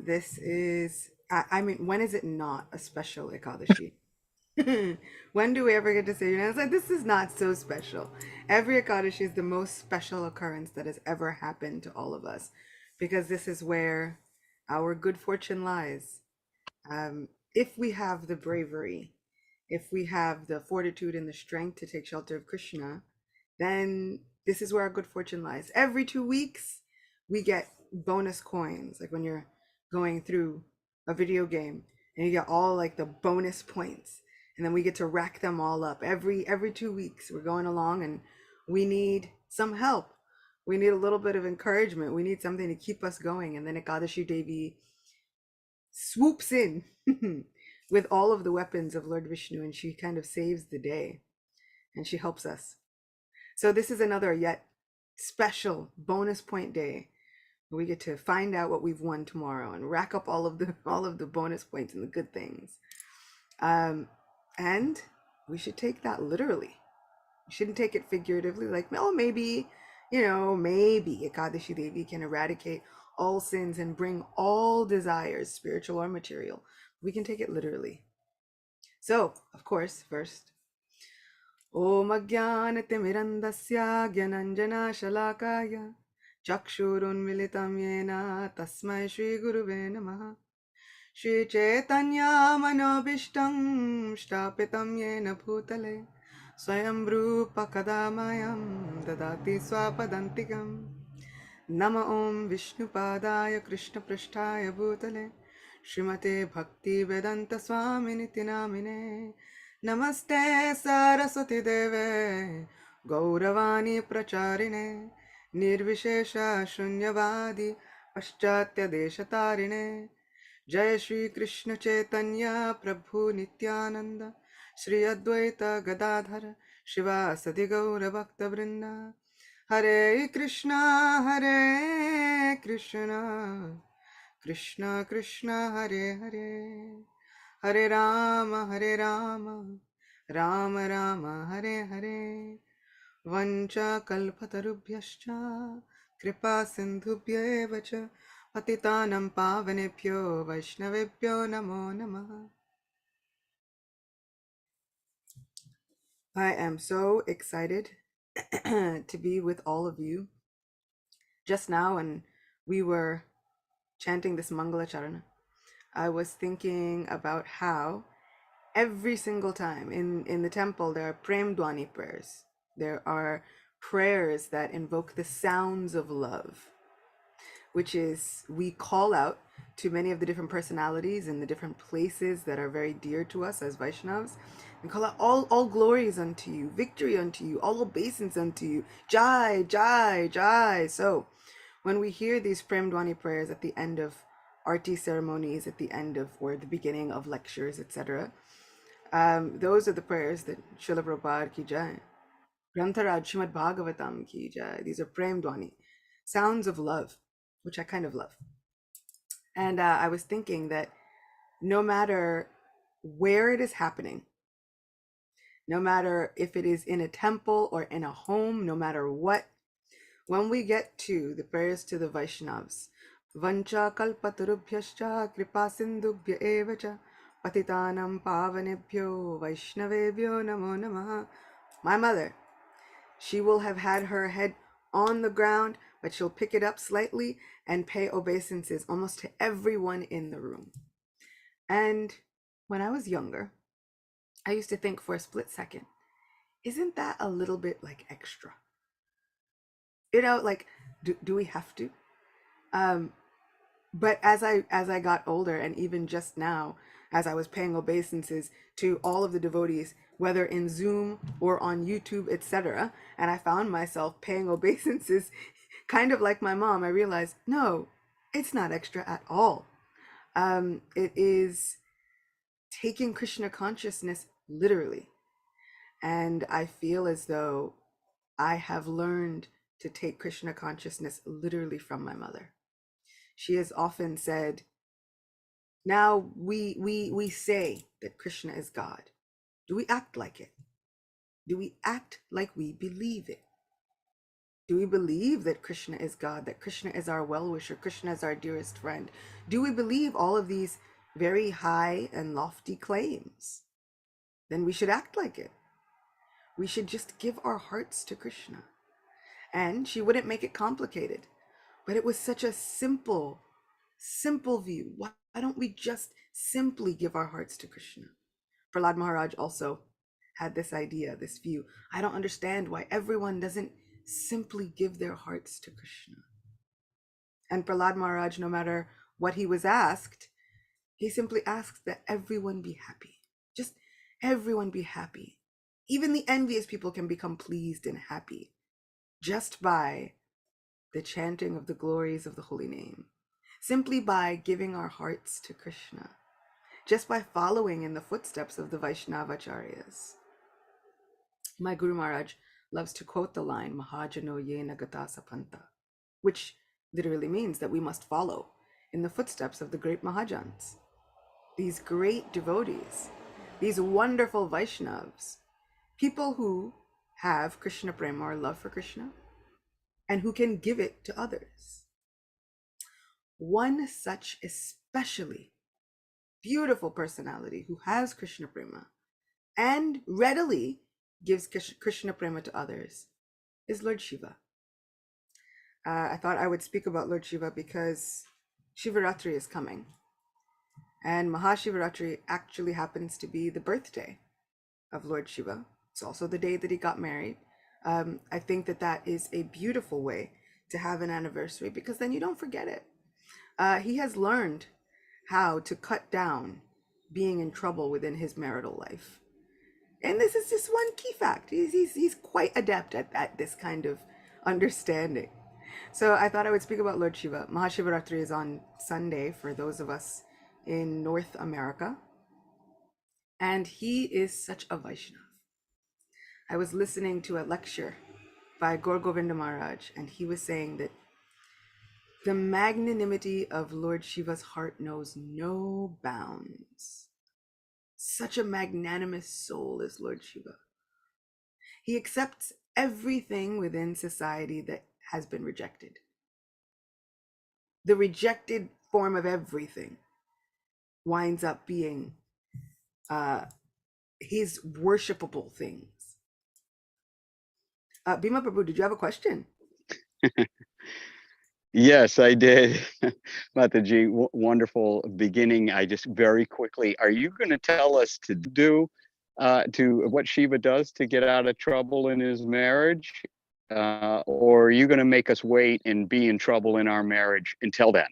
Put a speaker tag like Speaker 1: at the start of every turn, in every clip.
Speaker 1: This is, I mean, when is it not a special Ekadashi? When do we ever get to say, it's like, this is not so special. Every Ekadashi is the most special occurrence that has ever happened to all of us because this is where our good fortune lies. If we have the bravery, if we have the fortitude and the strength to take shelter of Krishna, then this is where our good fortune lies. Every 2 weeks, we get bonus coins, like when you're going through a video game and you get all like the bonus points, and then we get to rack them all up. Every 2 weeks, we're going along, and we need some help. We need a little bit of encouragement. We need something to keep us going. And then Ekadashi Devi swoops in with all of the weapons of Lord Vishnu, and she kind of saves the day and she helps us. So this is another yet special bonus point day. We get to find out what we've won tomorrow and rack up all of the bonus points and the good things. And we should take that literally. We shouldn't take it figuratively, like, oh, maybe Ekadashi Devi can eradicate all sins and bring all desires, spiritual or material. We can take it literally. So, of course, first, Om Ajnanatimirandasya Gyananjana Shalakaya Chakshurunmilitam Yena Tasmai Shri Guruve Namaha Shri Chaitanya Manobishtam Shtapitam Yena Bhutale Swayam Rupa Kadamayam Dadati Swapadantikam Nama Om Vishnupadaya Krishna Prishtaya Bhutale Srimate Bhakti Vedanta Swami Nitinamine Namaste Saraswati Deve Gauravani Pracharine Nirvishesha Shunyavadi Paschatya Deshatarine Jai Shri Krishna Chaitanya Prabhu Nityananda Shri Advaita Gadadhara Shivasadi Gaura Bhakta Vrinda Hare Krishna, Krishna Krishna Hare Hare, Hare Rama, Rama Rama Hare Hare, Vancha kalpatarubhyascha, Kripa sindhubhya cha, Patitanam pavanebhyo, Vaishnavebhyo namo namaha. I am so excited to be with all of you. Just now, when we were chanting this Mangala Charana, I was thinking about how every single time in the temple there are Prem Dwani prayers. There are prayers that invoke the sounds of love, which is we call out to many of the different personalities in the different places that are very dear to us as Vaishnavas, and call out all glories unto you, victory unto you, all obeisance unto you, Jai, Jai, Jai. So when we hear these Prem Dwani prayers at the end of arti ceremonies, at the end of or the beginning of lectures, etc., those are the prayers that Srila Prabhupada ki jai, Grantharaj Srimad Bhagavatam ki jai. These are Prem Dwani, sounds of love, which I kind of love. And I was thinking that no matter where it is happening, no matter if it is in a temple or in a home, no matter what, when we get to the prayers to the Vaishnavas, Vancha kalpatarubhyascha kripa sindhubhya evacha patitanam pavanebhyo Vaishnavebhyo namo namaha. My mother, she will have had her head on the ground, but she'll pick it up slightly and pay obeisances almost to everyone in the room. And when I was younger, I used to think for a split second, isn't that a little bit like extra? Like, do we have to? Um, but as I got older, and even just now, as I was paying obeisances to all of the devotees, whether in Zoom or on YouTube, etc., and I found myself paying obeisances kind of like my mom, I realized, no, it's not extra at all. It is taking Krishna consciousness literally. And I feel as though I have learned to take Krishna consciousness literally from my mother. She has often said, now we say that Krishna is God. Do we act like it? Do we act like we believe it? Do we believe that Krishna is God, that Krishna is our well-wisher, Krishna is our dearest friend? Do we believe all of these very high and lofty claims? Then we should act like it. We should just give our hearts to Krishna. And she wouldn't make it complicated. But it was such a simple view. Why don't we just simply give our hearts to Krishna? Prahlad Maharaj also had this idea, this view. I don't understand why everyone doesn't simply give their hearts to Krishna. And Prahlad Maharaj, no matter what he was asked, he simply asks that everyone be happy. Just everyone be happy. Even the envious people can become pleased and happy just by the chanting of the glories of the holy name, simply by giving our hearts to Krishna, just by following in the footsteps of the Vaishnavacharyas. My Guru Maharaj loves to quote the line, Mahajano yena gata sapanta, which literally means that we must follow in the footsteps of the great Mahajans, these great devotees, these wonderful Vaishnavas, people who have Krishna prema or love for Krishna, and who can give it to others. One such especially beautiful personality who has Krishna prema and readily gives Krishna prema to others is Lord Shiva. I thought I would speak about Lord Shiva because Shivaratri is coming. And Mahashivaratri actually happens to be the birthday of Lord Shiva. It's also the day that he got married. I think that is a beautiful way to have an anniversary, because then you don't forget it. He has learned how to cut down being in trouble within his marital life. And this is just one key fact. He's quite adept at this kind of understanding. So I thought I would speak about Lord Shiva. Mahashivaratri is on Sunday for those of us in North America. And he is such a Vaishnav. I was listening to a lecture by Gaur Govinda Maharaj, and he was saying that the magnanimity of Lord Shiva's heart knows no bounds. Such a magnanimous soul is Lord Shiva. He accepts everything within society that has been rejected. The rejected form of everything winds up being his worshipable things. Bhima Prabhu, did you have a question?
Speaker 2: Yes, I did. Mataji, wonderful beginning. I just very quickly, are you going to tell us to do to what Shiva does to get out of trouble in his marriage? Or are you going to make us wait and be in trouble in our marriage until then?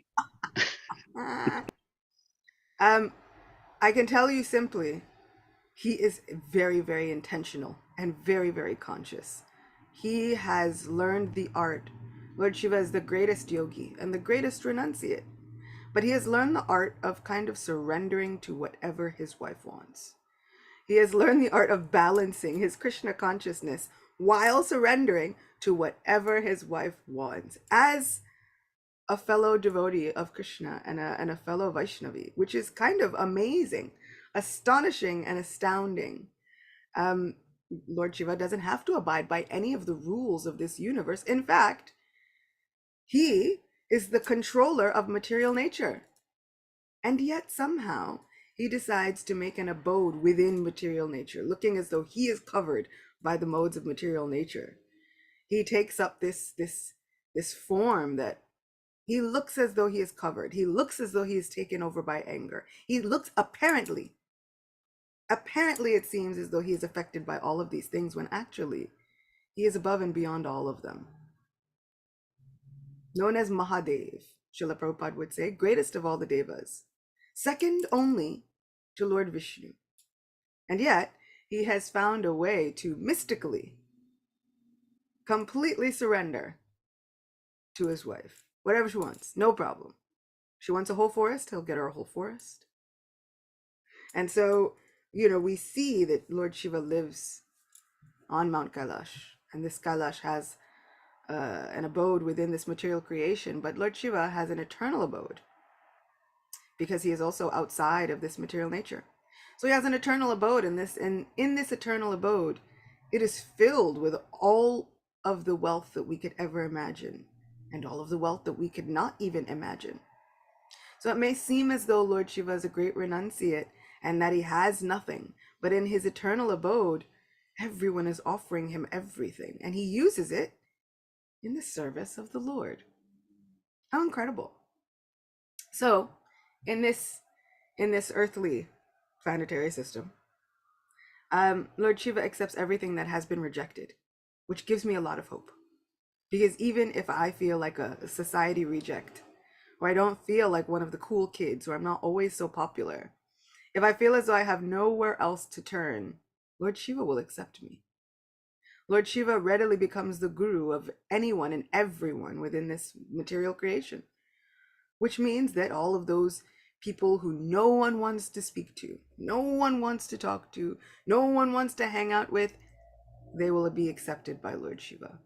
Speaker 1: I can tell you simply, he is very, very intentional and very, very conscious. He has learned the art. Lord Shiva is the greatest yogi and the greatest renunciate, but he has learned the art of kind of surrendering to whatever his wife wants. He has learned the art of balancing his Krishna consciousness while surrendering to whatever his wife wants, as a fellow devotee of Krishna and a fellow Vaishnavi, which is kind of amazing, astonishing, and astounding. Lord Shiva doesn't have to abide by any of the rules of this universe. In fact, he is the controller of material nature. And yet somehow he decides to make an abode within material nature, looking as though he is covered by the modes of material nature. He takes up this form that he looks as though he is covered. He looks as though he is taken over by anger. He looks apparently it seems as though he is affected by all of these things, when actually he is above and beyond all of them. Known as Mahadev, Srila Prabhupada would say, greatest of all the devas, second only to Lord Vishnu. And yet he has found a way to mystically, completely surrender to his wife. Whatever she wants, no problem. She wants a whole forest, he'll get her a whole forest. And so, we see that Lord Shiva lives on Mount Kailash, and this Kailash has an abode within this material creation, but Lord Shiva has an eternal abode because he is also outside of this material nature. So he has an eternal abode in this, and in this eternal abode, it is filled with all of the wealth that we could ever imagine, and all of the wealth that we could not even imagine. So it may seem as though Lord Shiva is a great renunciate and that he has nothing, but in his eternal abode, everyone is offering him everything, and he uses it in the service of the Lord. How incredible. So, in this earthly planetary system, Lord Shiva accepts everything that has been rejected, which gives me a lot of hope. Because even if I feel like a society reject, or I don't feel like one of the cool kids, or I'm not always so popular, if I feel as though I have nowhere else to turn, Lord Shiva will accept me. Lord Shiva readily becomes the guru of anyone and everyone within this material creation, which means that all of those people who no one wants to speak to, no one wants to talk to, no one wants to hang out with, they will be accepted by Lord Shiva.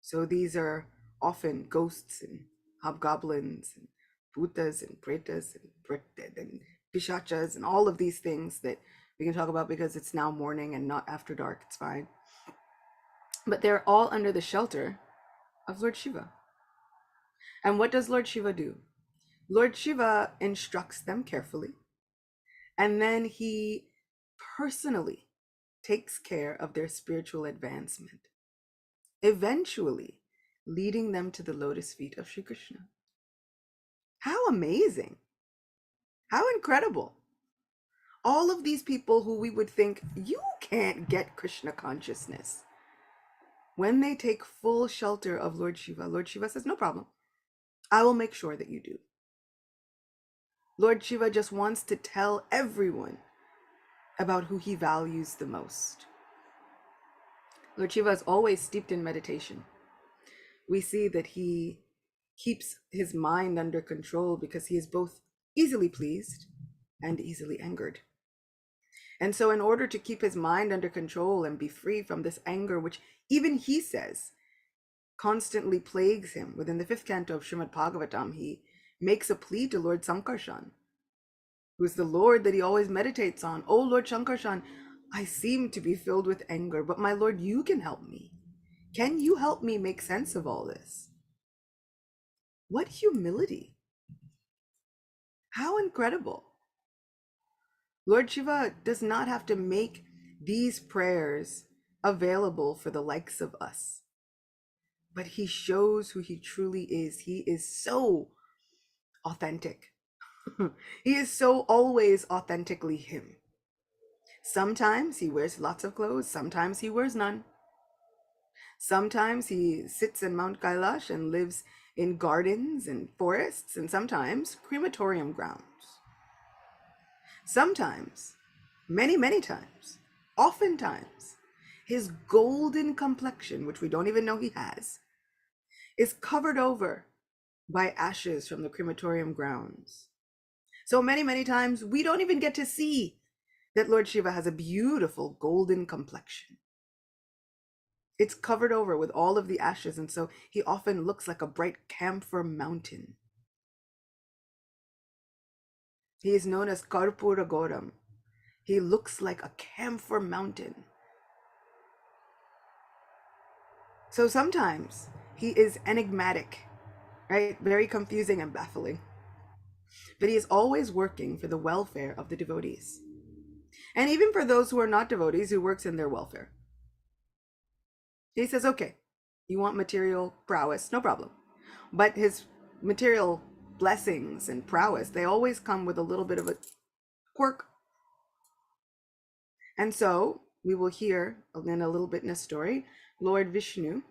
Speaker 1: So these are often ghosts and hobgoblins and bhutas and pretas and pishachas and all of these things that we can talk about because it's now morning and not after dark. It's fine. But they're all under the shelter of Lord Shiva. And what does Lord Shiva do? Lord Shiva instructs them carefully, and then he personally takes care of their spiritual advancement, eventually leading them to the lotus feet of Sri Krishna. How amazing! How incredible! All of these people who we would think, you can't get Krishna consciousness, when they take full shelter of Lord Shiva says, no problem. I will make sure that you do. Lord Shiva just wants to tell everyone about who he values the most. Lord Shiva is always steeped in meditation. We see that he keeps his mind under control because he is both easily pleased and easily angered. And so in order to keep his mind under control and be free from this anger, which even he says constantly plagues him, within the 5th canto of Srimad Bhagavatam, he makes a plea to Lord Sankarshan, who is the Lord that he always meditates on. Oh, Lord Sankarshan, I seem to be filled with anger, but my Lord, you can help me. Can you help me make sense of all this? What humility! How incredible! Lord Shiva does not have to make these prayers available for the likes of us, but he shows who he truly is. He is so authentic. He is so always authentically him. Sometimes he wears lots of clothes, sometimes he wears none. Sometimes he sits in Mount Kailash and lives in gardens and forests, and sometimes crematorium grounds. Sometimes, many times, oftentimes, his golden complexion, which we don't even know he has, is covered over by ashes from the crematorium grounds. So many times we don't even get to see that Lord Shiva has a beautiful golden complexion. It's covered over with all of the ashes, and so he often looks like a bright camphor mountain. He is known as Karpura Goram. He looks like a camphor mountain. So sometimes he is enigmatic, right? Very confusing and baffling. But he is always working for the welfare of the devotees. And even for those who are not devotees, he works in their welfare. He says, okay, you want material prowess, no problem. But his material blessings and prowess, they always come with a little bit of a quirk. And so we will hear in a little bit in a story, Lord Vishnu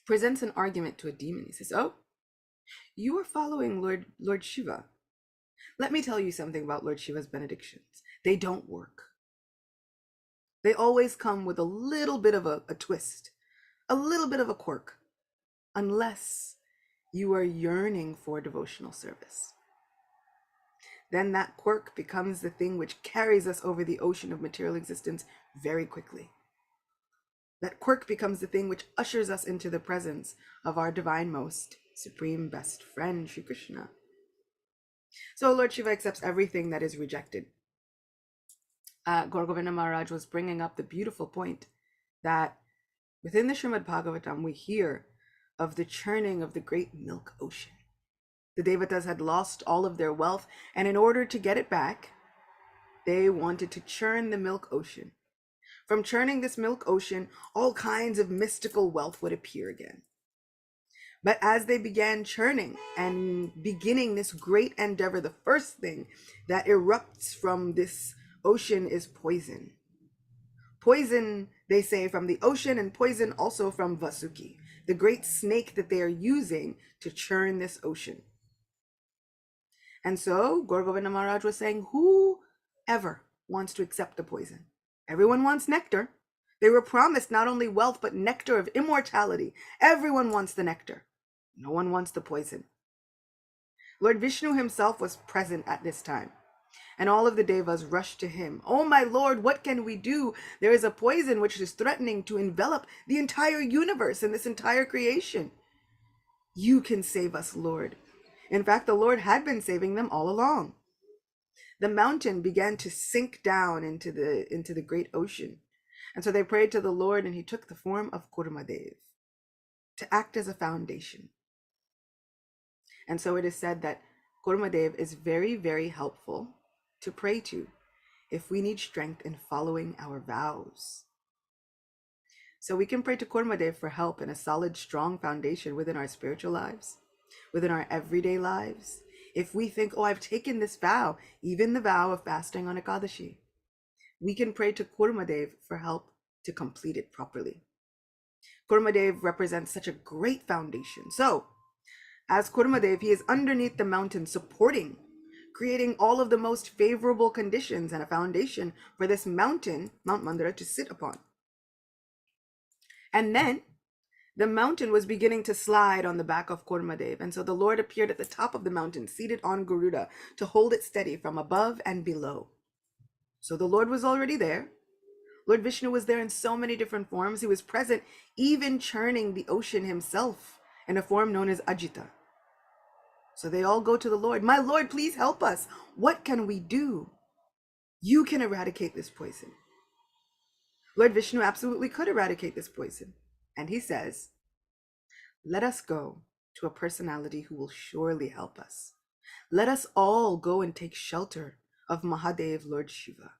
Speaker 1: presents an argument to a demon. He says, oh, you are following Lord Shiva. Let me tell you something about Lord Shiva's benedictions. They don't work. They always come with a little bit of a twist, a little bit of a quirk, unless you are yearning for devotional service. Then that quirk becomes the thing which carries us over the ocean of material existence very quickly. That quirk becomes the thing which ushers us into the presence of our divine most supreme best friend, Sri Krishna. So Lord Shiva accepts everything that is rejected. Gaur Govinda Maharaj was bringing up the beautiful point that Within the Srimad Bhagavatam, we hear of the churning of the great milk ocean. The Devatas had lost all of their wealth, and in order to get it back, they wanted to churn the milk ocean. From churning this milk ocean, all kinds of mystical wealth would appear again. But as they began churning and beginning this great endeavor, the first thing that erupts from this ocean is poison. Poison, they say, from the ocean, and poison also from Vasuki, the great snake that they are using to churn this ocean. And so Gaura Govinda Maharaj was saying, whoever wants to accept the poison? Everyone wants nectar. They were promised not only wealth, but nectar of immortality. Everyone wants the nectar. No one wants the poison. Lord Vishnu himself was present at this time, and all of the devas rushed to him. Oh my Lord, what can we do? There is a poison which is threatening to envelop the entire universe and this entire creation. You can save us, Lord. In fact, the Lord had been saving them all along. The mountain began to sink down into the great ocean. And so they prayed to the Lord, and he took the form of Kurmadev to act as a foundation. And so it is said that Kurmadev is very, very helpful to pray to if we need strength in following our vows. So we can pray to Kurmadev for help in a solid, strong foundation within our spiritual lives, within our everyday lives. If we think, oh, I've taken this vow, even the vow of fasting on Ekadashi, we can pray to Kurmadev for help to complete it properly. Kurmadev represents such a great foundation. So, as Kurmadev, he is underneath the mountain supporting, creating all of the most favorable conditions and a foundation for this mountain, Mount Mandara, to sit upon. And then the mountain was beginning to slide on the back of Kurmadev. And so the Lord appeared at the top of the mountain, seated on Garuda, to hold it steady from above and below. So the Lord was already there. Lord Vishnu was there in so many different forms. He was present, even churning the ocean himself in a form known as Acyuta. So they all go to the Lord. My Lord, please help us. What can we do? You can eradicate this poison. Lord Vishnu absolutely could eradicate this poison. And he says, let us go to a personality who will surely help us. Let us all go and take shelter of Mahadev, Lord Shiva.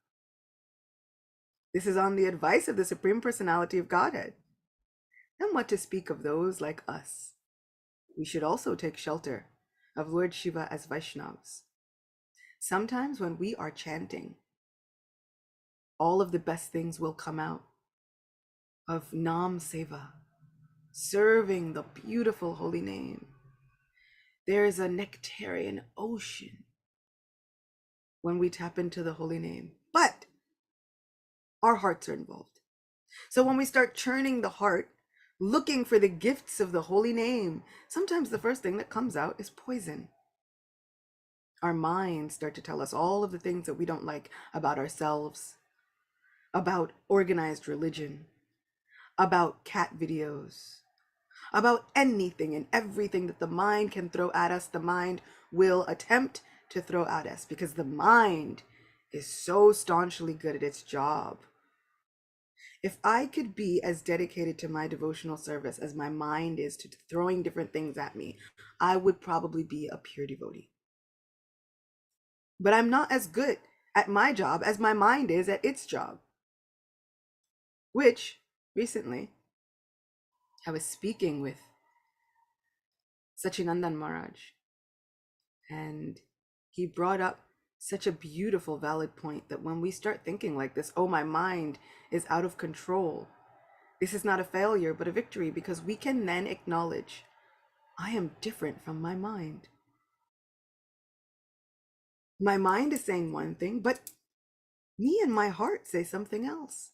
Speaker 1: This is on the advice of the Supreme Personality of Godhead. And what to speak of those like us? We should also take shelter of Lord Shiva as Vaishnavas. Sometimes when we are chanting, all of the best things will come out of Nam Seva, serving the beautiful holy name. There is a nectarian ocean when we tap into the holy name, but our hearts are involved. So when we start churning the heart, looking for the gifts of the holy name, sometimes the first thing that comes out is poison. Our minds start to tell us all of the things that we don't like about ourselves, about organized religion, about cat videos, about anything and everything that the mind can throw at us. The mind will attempt to throw at us because the mind is so staunchly good at its job. If I could be as dedicated to my devotional service as my mind is to throwing different things at me, I would probably be a pure devotee. But I'm not as good at my job as my mind is at its job. Which, recently, I was speaking with Sachinandan Maharaj, and he brought up such a beautiful, valid point that when we start thinking like this, oh, my mind is out of control, this is not a failure, but a victory, because we can then acknowledge, I am different from my mind. My mind is saying one thing, but me and my heart say something else.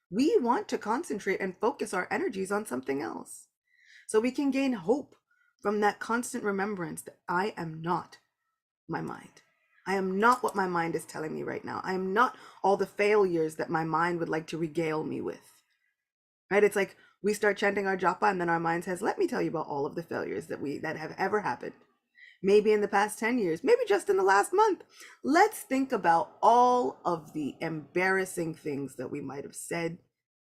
Speaker 1: We want to concentrate and focus our energies on something else. So we can gain hope from that constant remembrance that I am not my mind. I am not what my mind is telling me right now. I am not all the failures that my mind would like to regale me with. Right? It's like we start chanting our japa and then our mind says, let me tell you about all of the failures that have ever happened. Maybe in the past 10 years, maybe just in the last month. Let's think about all of the embarrassing things that we might have said,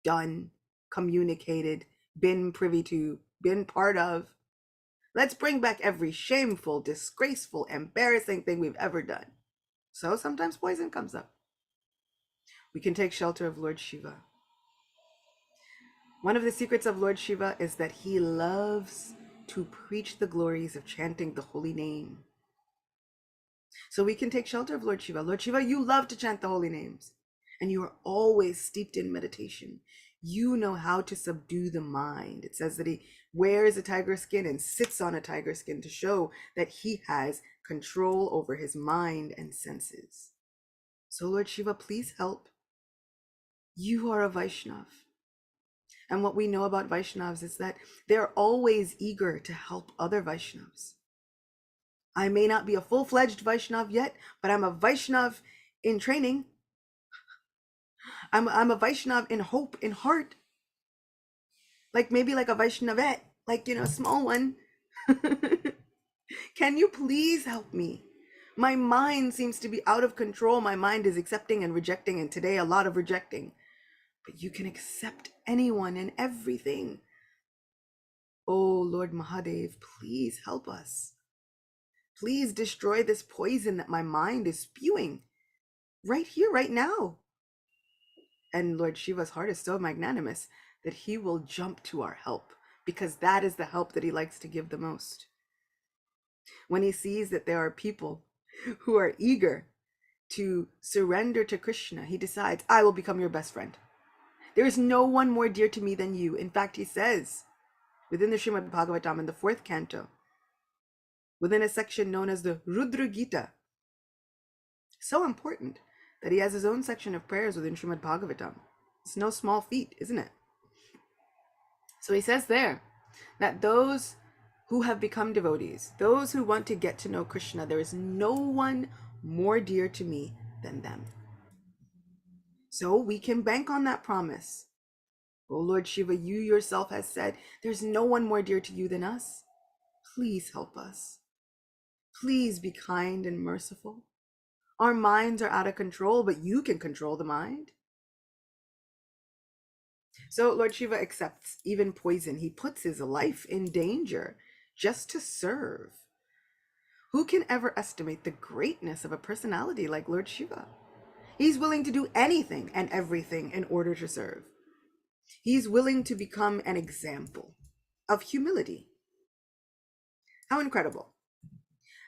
Speaker 1: done, communicated, been privy to, been part of. Let's bring back every shameful, disgraceful, embarrassing thing we've ever done. So sometimes poison comes up. We can take shelter of Lord Shiva. One of the secrets of Lord Shiva is that he loves to preach the glories of chanting the holy name. So we can take shelter of Lord Shiva. Lord Shiva, you love to chant the holy names, and you are always steeped in meditation. You know how to subdue the mind. It says that he wears a tiger skin and sits on a tiger skin to show that he has control over his mind and senses. So Lord Shiva, please help. You are a Vaishnav. And what we know about Vaishnavas is that they're always eager to help other Vaishnavas. I may not be a full-fledged Vaishnav yet, but I'm a Vaishnav in training. I'm a Vaishnav in hope, in heart. Like maybe like a Vaishnavette, like, a small one. Can you please help me? My mind seems to be out of control. My mind is accepting and rejecting, and today a lot of rejecting. But you can accept anyone and everything. Oh, Lord Mahadev, please help us. Please destroy this poison that my mind is spewing right here, right now. And Lord Shiva's heart is so magnanimous that he will jump to our help, because that is the help that he likes to give the most. When he sees that there are people who are eager to surrender to Krishna, he decides, I will become your best friend. There is no one more dear to me than you. In fact, he says within the Srimad Bhagavatam in the 4th canto, within a section known as the Rudra Gita, so important that he has his own section of prayers within Srimad Bhagavatam. It's no small feat, isn't it? So he says there that those who have become devotees, those who want to get to know Krishna, there is no one more dear to me than them. So we can bank on that promise. Oh Lord Shiva, you yourself has said, there's no one more dear to you than us. Please help us. Please be kind and merciful. Our minds are out of control, but you can control the mind. So Lord Shiva accepts even poison. He puts his life in danger just to serve. Who can ever estimate the greatness of a personality like Lord Shiva? He's willing to do anything and everything in order to serve. He's willing to become an example of humility. How incredible.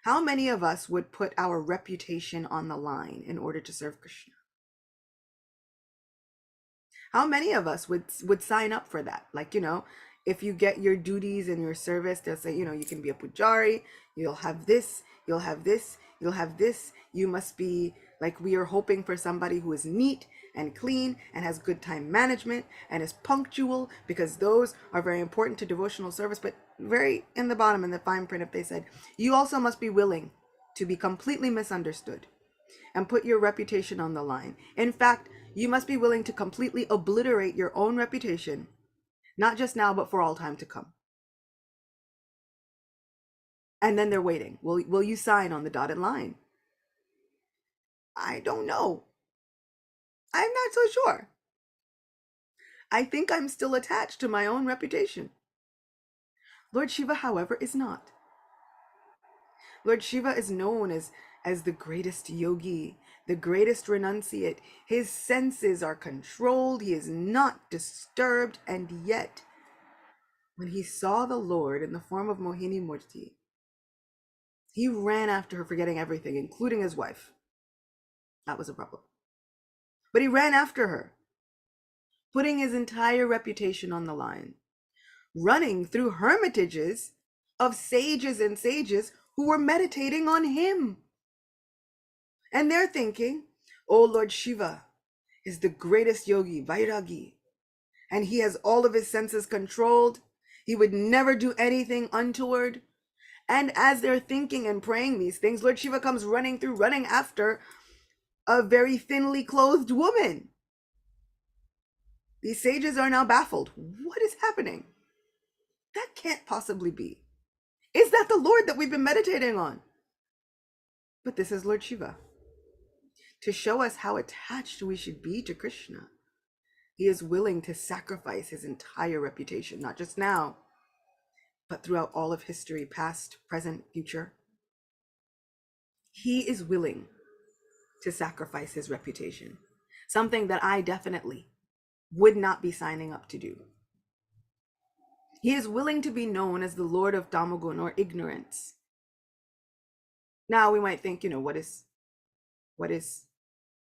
Speaker 1: How many of us would put our reputation on the line in order to serve Krishna? How many of us would sign up for that? Like, if you get your duties and your service, they'll say, you can be a pujari, you'll have this, you'll have this, you'll have this. You must be, like, we are hoping for somebody who is neat and clean and has good time management and is punctual, because those are very important to devotional service. But very in the bottom, in the fine print, if they said, you also must be willing to be completely misunderstood and put your reputation on the line. In fact, you must be willing to completely obliterate your own reputation, not just now, but for all time to come. And then they're waiting. Will you sign on the dotted line? I don't know. I'm not so sure. I think I'm still attached to my own reputation. Lord Shiva, however, is not. Lord Shiva is known as the greatest yogi, the greatest renunciate. His senses are controlled. He is not disturbed. And yet, when he saw the Lord in the form of Mohini Murti, he ran after her, forgetting everything, including his wife. That was a problem. But he ran after her, putting his entire reputation on the line, running through hermitages of sages and sages who were meditating on him. And they're thinking, oh, Lord Shiva is the greatest yogi, Vairagi, and he has all of his senses controlled. He would never do anything untoward. And as they're thinking and praying these things, Lord Shiva comes running after a very thinly clothed woman. These sages are now baffled. What is happening? That can't possibly be. Is that the Lord that we've been meditating on? But this is Lord Shiva, to show us how attached we should be to Krishna. He is willing to sacrifice his entire reputation, not just now, but throughout all of history, past, present, future. He is willing to sacrifice his reputation, something that I definitely would not be signing up to do. He is willing to be known as the Lord of Tamagun, or ignorance. Now we might think, what is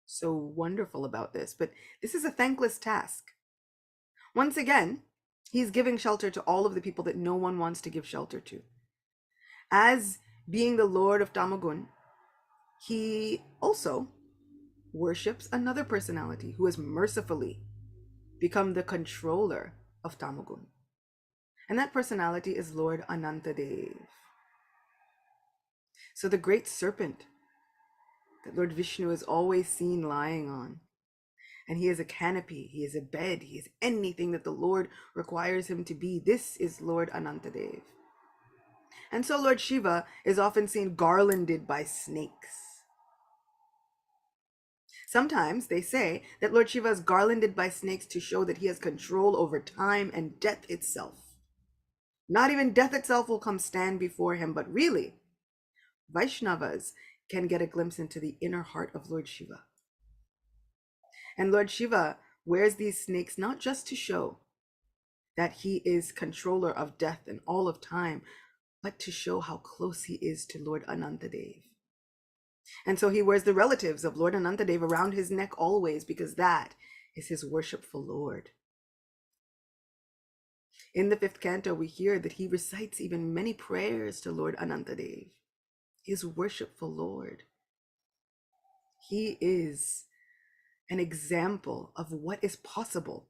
Speaker 1: so wonderful about this? But this is a thankless task. Once again, he's giving shelter to all of the people that no one wants to give shelter to. As being the Lord of Tamagun, he also worships another personality who has mercifully become the controller of Tamagun. And that personality is Lord Anantadev. So the great serpent that Lord Vishnu is always seen lying on, and he is a canopy, he is a bed, he is anything that the Lord requires him to be. This is Lord Anantadev. And so Lord Shiva is often seen garlanded by snakes. Sometimes they say that Lord Shiva is garlanded by snakes to show that he has control over time and death itself. Not even death itself will come stand before him, but really, Vaishnavas can get a glimpse into the inner heart of Lord Shiva. And Lord Shiva wears these snakes not just to show that he is controller of death and all of time, but to show how close he is to Lord Anantadev. And so he wears the relatives of Lord Anantadev around his neck always, because that is his worshipful Lord. In the 5th canto, we hear that he recites even many prayers to Lord Anantadev, his worshipful Lord. He is an example of what is possible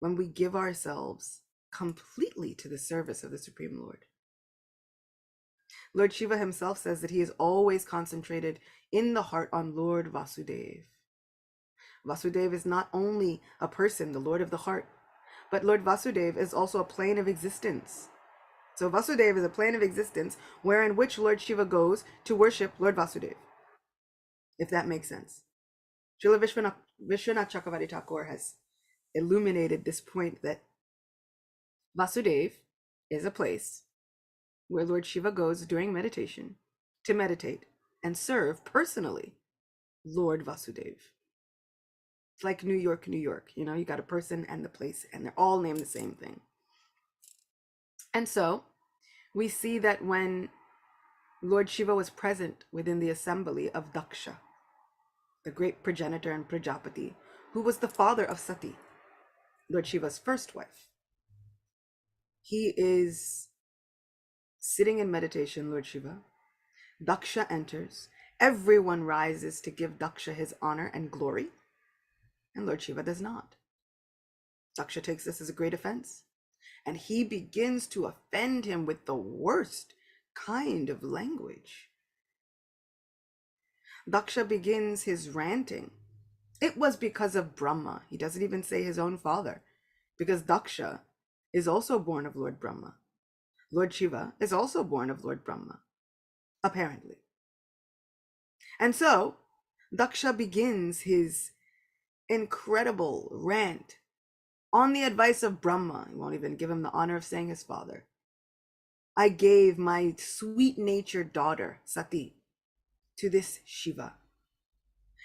Speaker 1: when we give ourselves completely to the service of the Supreme Lord. Lord Shiva himself says that he is always concentrated in the heart on Lord Vasudev. Vasudev is not only a person, the Lord of the heart, but Lord Vasudev is also a plane of existence. So Vasudev is a plane of existence wherein which Lord Shiva goes to worship Lord Vasudev, if that makes sense. Srila Vishwanath Chakravarti Thakur has illuminated this point that Vasudev is a place where Lord Shiva goes during meditation to meditate and serve personally Lord Vasudev. It's like New York, New York. You got a person and the place, and they're all named the same thing. And so we see that when Lord Shiva was present within the assembly of Daksha, the great progenitor and Prajapati, who was the father of Sati, Lord Shiva's first wife, he is sitting in meditation, Lord Shiva. Daksha enters. Everyone rises to give Daksha his honor and glory, and Lord Shiva does not. Daksha takes this as a great offense, and he begins to offend him with the worst kind of language. Daksha begins his ranting. It was because of Brahma. He doesn't even say his own father, because Daksha is also born of Lord Brahma. Lord Shiva is also born of Lord Brahma, apparently. And so Daksha begins his incredible rant on the advice of Brahma. He won't even give him the honor of saying his father. I gave my sweet-natured daughter, Sati, to this Shiva.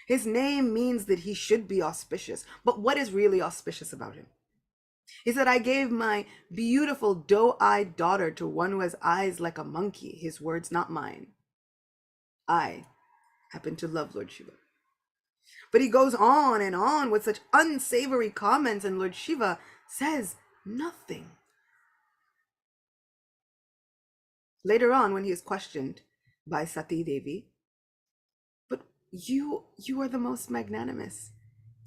Speaker 1: His name means that he should be auspicious. But what is really auspicious about him? He said, I gave my beautiful doe-eyed daughter to one who has eyes like a monkey. His words, not mine. I happen to love Lord Shiva. But he goes on and on with such unsavory comments, and Lord Shiva says nothing. Later on, when he is questioned by Sati Devi, but you are the most magnanimous.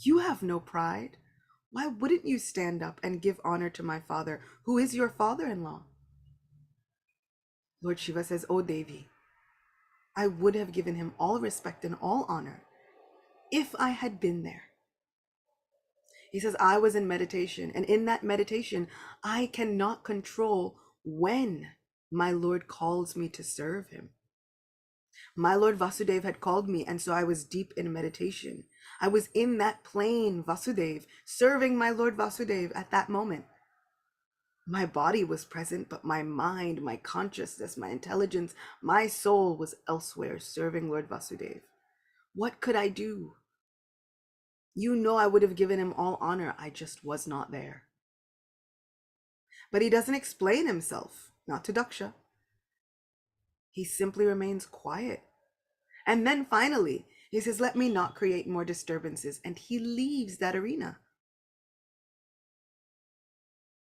Speaker 1: You have no pride. Why wouldn't you stand up and give honor to my father, who is your father-in-law? Lord Shiva says, Oh Devi, I would have given him all respect and all honor if I had been there. He says, I was in meditation, and in that meditation, I cannot control when my Lord calls me to serve him. My Lord Vasudev had called me, and so I was deep in meditation. I was in that plane, Vasudev, serving my Lord Vasudev at that moment. My body was present, but my mind, my consciousness, my intelligence, my soul was elsewhere, serving Lord Vasudev. What could I do? You know I would have given him all honor. I just was not there. But he doesn't explain himself, not to Daksha. He simply remains quiet. And then finally, he says, let me not create more disturbances. And he leaves that arena,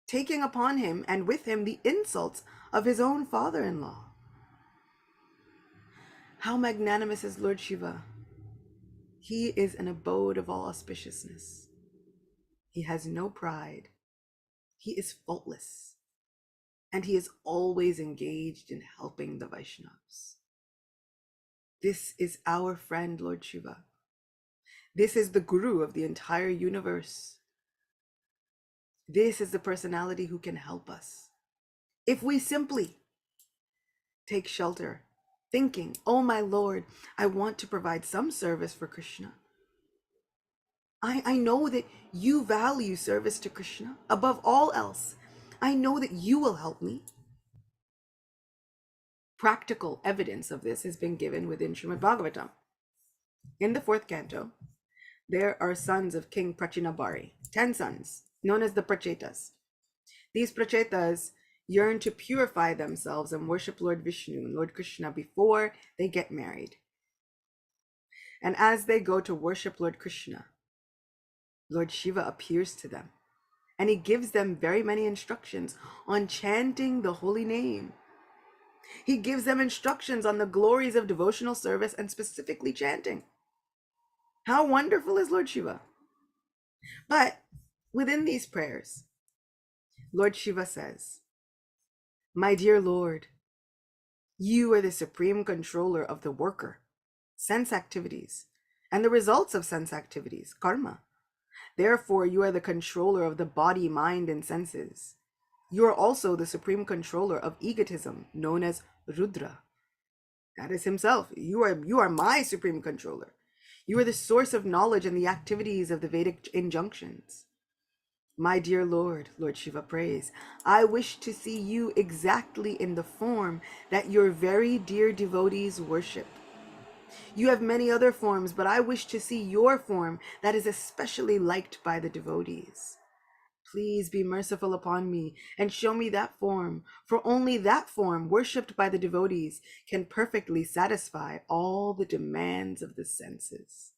Speaker 1: taking upon him and with him the insults of his own father-in-law. How magnanimous is Lord Shiva. He is an abode of all auspiciousness. He has no pride. He is faultless. And he is always engaged in helping the Vaishnavas. This is our friend, Lord Shiva. This is the guru of the entire universe. This is the personality who can help us. If we simply take shelter, thinking, oh my Lord, I want to provide some service for Krishna. I know that you value service to Krishna above all else. I know that you will help me. Practical evidence of this has been given within Srimad Bhagavatam. In the 4th canto, there are sons of King Prachinabhari, 10 sons, known as the Prachetas. These Prachetas yearn to purify themselves and worship Lord Vishnu and Lord Krishna before they get married. And as they go to worship Lord Krishna, Lord Shiva appears to them, and he gives them very many instructions on chanting the holy name. He gives them instructions on the glories of devotional service and specifically chanting. How wonderful is Lord Shiva? But within these prayers, Lord Shiva says, my dear Lord, you are the supreme controller of the worker, sense activities, and the results of sense activities, karma. Therefore, you are the controller of the body, mind, and senses. You are also the supreme controller of egotism, known as Rudra. That is himself. You are my supreme controller. You are the source of knowledge and the activities of the Vedic injunctions. My dear Lord, Lord Shiva prays, I wish to see you exactly in the form that your very dear devotees worship. You have many other forms, but I wish to see your form that is especially liked by the devotees. Please be merciful upon me and show me that form, for only that form worshipped by the devotees can perfectly satisfy all the demands of the senses.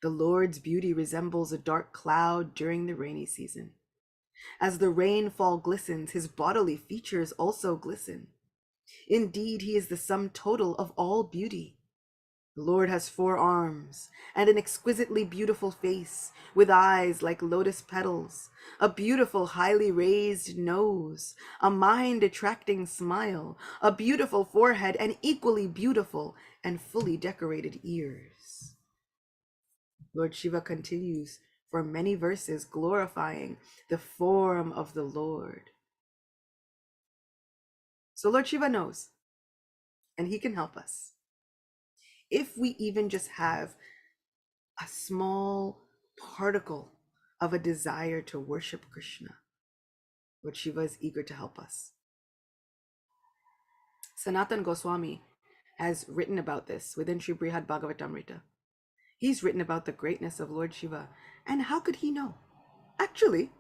Speaker 1: The Lord's beauty resembles a dark cloud during the rainy season. As the rainfall glistens, his bodily features also glisten. Indeed, he is the sum total of all beauty. The Lord has 4 arms and an exquisitely beautiful face with eyes like lotus petals, a beautiful highly raised nose, a mind-attracting smile, a beautiful forehead, and equally beautiful and fully decorated ears. Lord Shiva continues for many verses glorifying the form of the Lord. So Lord Shiva knows, and he can help us. If we even just have a small particle of a desire to worship Krishna, Lord Shiva is eager to help us. Sanatan Goswami has written about this within Sri Brihad Bhagavatamrita. He's written about the greatness of Lord Shiva. And how could he know? Actually,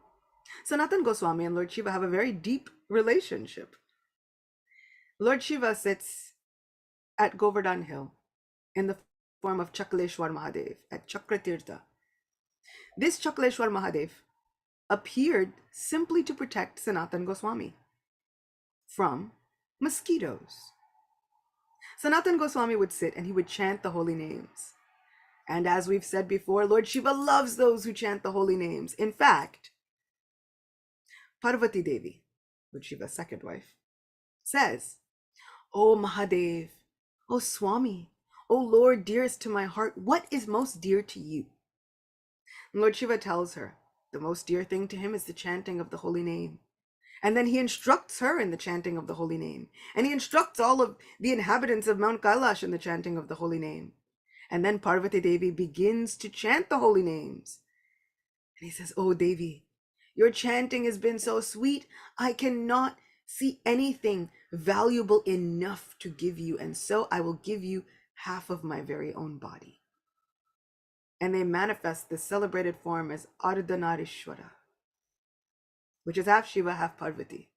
Speaker 1: Sanatan Goswami and Lord Shiva have a very deep relationship. Lord Shiva sits at Govardhan Hill in the form of Chakleshwar Mahadev at Chakratirtha. This Chakleshwar Mahadev appeared simply to protect Sanatan Goswami from mosquitoes. Sanatan Goswami would sit and he would chant the holy names. And as we've said before, Lord Shiva loves those who chant the holy names. In fact, Parvati Devi, Lord Shiva's second wife, says, O Mahadev, O Swami, O Lord dearest to my heart, what is most dear to you? And Lord Shiva tells her, the most dear thing to him is the chanting of the holy name. And then he instructs her in the chanting of the holy name. And he instructs all of the inhabitants of Mount Kailash in the chanting of the holy name. And then Parvati Devi begins to chant the holy names. And he says, "Oh, Devi, your chanting has been so sweet. I cannot see anything valuable enough to give you. And so I will give you half of my very own body." And they manifest the celebrated form as Ardhanarishwara, which is half Shiva, half Parvati.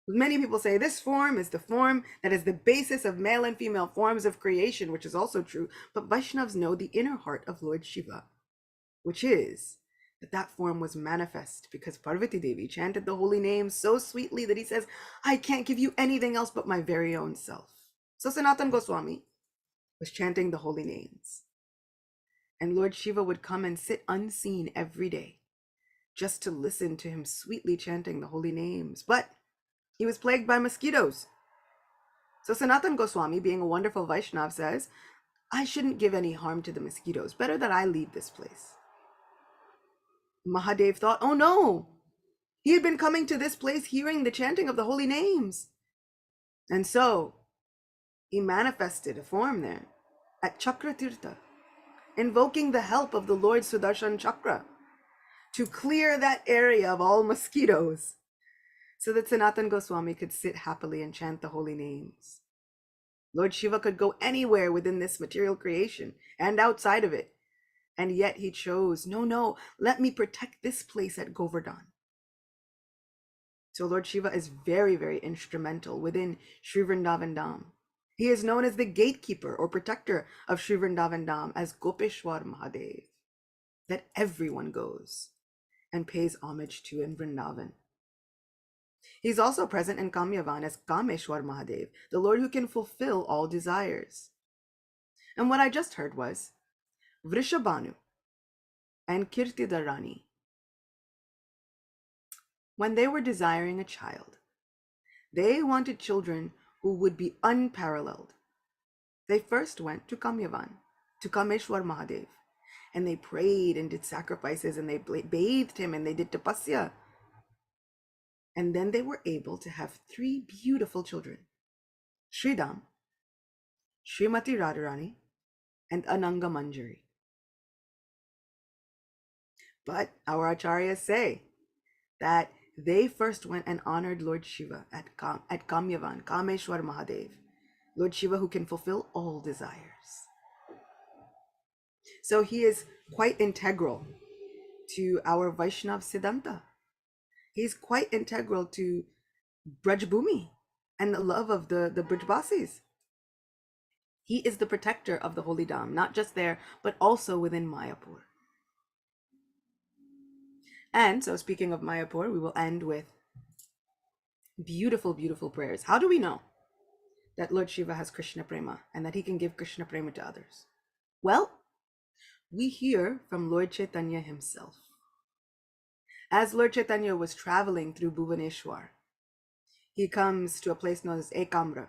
Speaker 1: Many people say this form is the form that is the basis of male and female forms of creation, which is also true. But Vaishnavas know the inner heart of Lord Shiva, which is that that form was manifest because Parvati Devi chanted the holy name so sweetly that he says, "I can't give you anything else but my very own self." So Sanatana Goswami was chanting the holy names. And Lord Shiva would come and sit unseen every day just to listen to him sweetly chanting the holy names. But he was plagued by mosquitoes. So Sanatana Goswami, being a wonderful Vaishnav, says, "I shouldn't give any harm to the mosquitoes. Better that I leave this place." Mahadev thought, "Oh no, he had been coming to this place hearing the chanting of the holy names." And so he manifested a form there at Chakratirtha, invoking the help of the Lord Sudarshan Chakra to clear that area of all mosquitoes so that Sanatana Goswami could sit happily and chant the holy names. Lord Shiva could go anywhere within this material creation and outside of it. And yet he chose, no, let me protect this place at Govardhan. So Lord Shiva is very, very instrumental within Sri Vrindavan Dham. He is known as the gatekeeper or protector of Sri Vrindavan Dham as Gopeshwar Mahadev, that everyone goes and pays homage to in Vrindavan. He's also present in Kamyavan as Kameshwar Mahadev, the Lord who can fulfill all desires. And what I just heard was Vrishabhanu and Kirtidarani, when they were desiring a child, they wanted children who would be unparalleled. They first went to Kamyavan, to Kameshwar Mahadev, and they prayed and did sacrifices and they bathed him and they did tapasya. And then they were able to have 3 beautiful children, Sridham, Srimati Radharani, and Ananga Manjari. But our acharyas say that they first went and honored Lord Shiva at Kamyavan, Kameshwar Mahadev, Lord Shiva who can fulfill all desires. So he is quite integral to our Vaishnav Siddhanta. He's quite integral to Brajbhumi and the love of the Brajbasis. He is the protector of the holy Dham, not just there, but also within Mayapur. And so speaking of Mayapur, we will end with beautiful, beautiful prayers. How do we know that Lord Shiva has Krishna Prema and that he can give Krishna Prema to others? Well, we hear from Lord Chaitanya himself. As Lord Chaitanya was traveling through Bhuvaneshwar, he comes to a place known as Ekamra.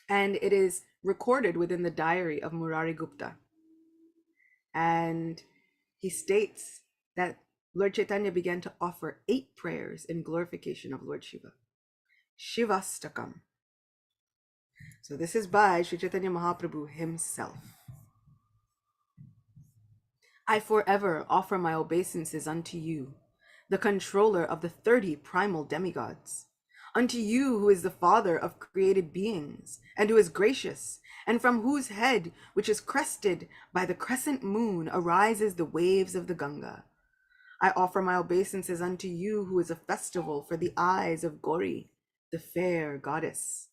Speaker 1: And it is recorded within the diary of Murari Gupta. And he states that Lord Chaitanya began to offer 8 prayers in glorification of Lord Shiva. Shivastakam. So this is by Sri Chaitanya Mahaprabhu himself. "I forever offer my obeisances unto you, the controller of the 30 primal demigods, unto you who is the father of created beings, and who is gracious, and from whose head, which is crested by the crescent moon, arises the waves of the Ganga. I offer my obeisances unto you who is a festival for the eyes of Gauri, the fair goddess.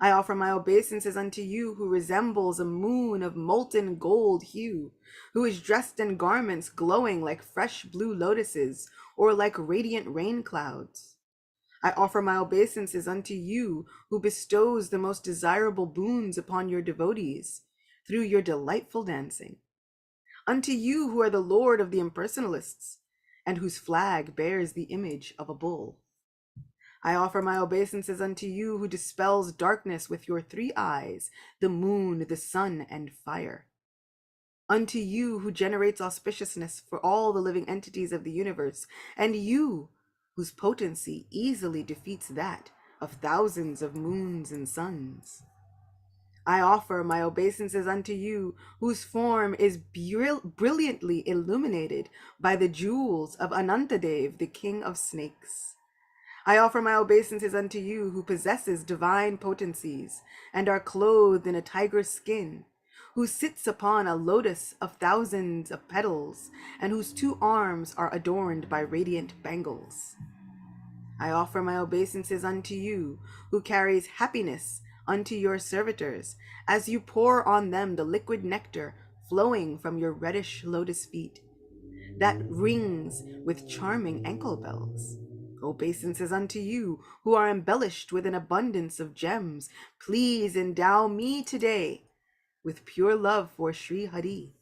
Speaker 1: I offer my obeisances unto you who resembles a moon of molten gold hue, who is dressed in garments glowing like fresh blue lotuses or like radiant rain clouds. I offer my obeisances unto you who bestows the most desirable boons upon your devotees through your delightful dancing. Unto you who are the lord of the impersonalists and whose flag bears the image of a bull. I offer my obeisances unto you who dispels darkness with your 3 eyes, the moon, the sun, and fire. Unto you who generates auspiciousness for all the living entities of the universe, and you whose potency easily defeats that of thousands of moons and suns. I offer my obeisances unto you, whose form is brilliantly illuminated by the jewels of Anantadev, the king of snakes. I offer my obeisances unto you, who possesses divine potencies, and are clothed in a tiger's skin, who sits upon a lotus of thousands of petals, and whose 2 arms are adorned by radiant bangles. I offer my obeisances unto you, who carries happiness unto your servitors, as you pour on them the liquid nectar flowing from your reddish lotus feet, that rings with charming ankle bells. Obeisances unto you, who are embellished with an abundance of gems, please endow me today with pure love for Sri Hari.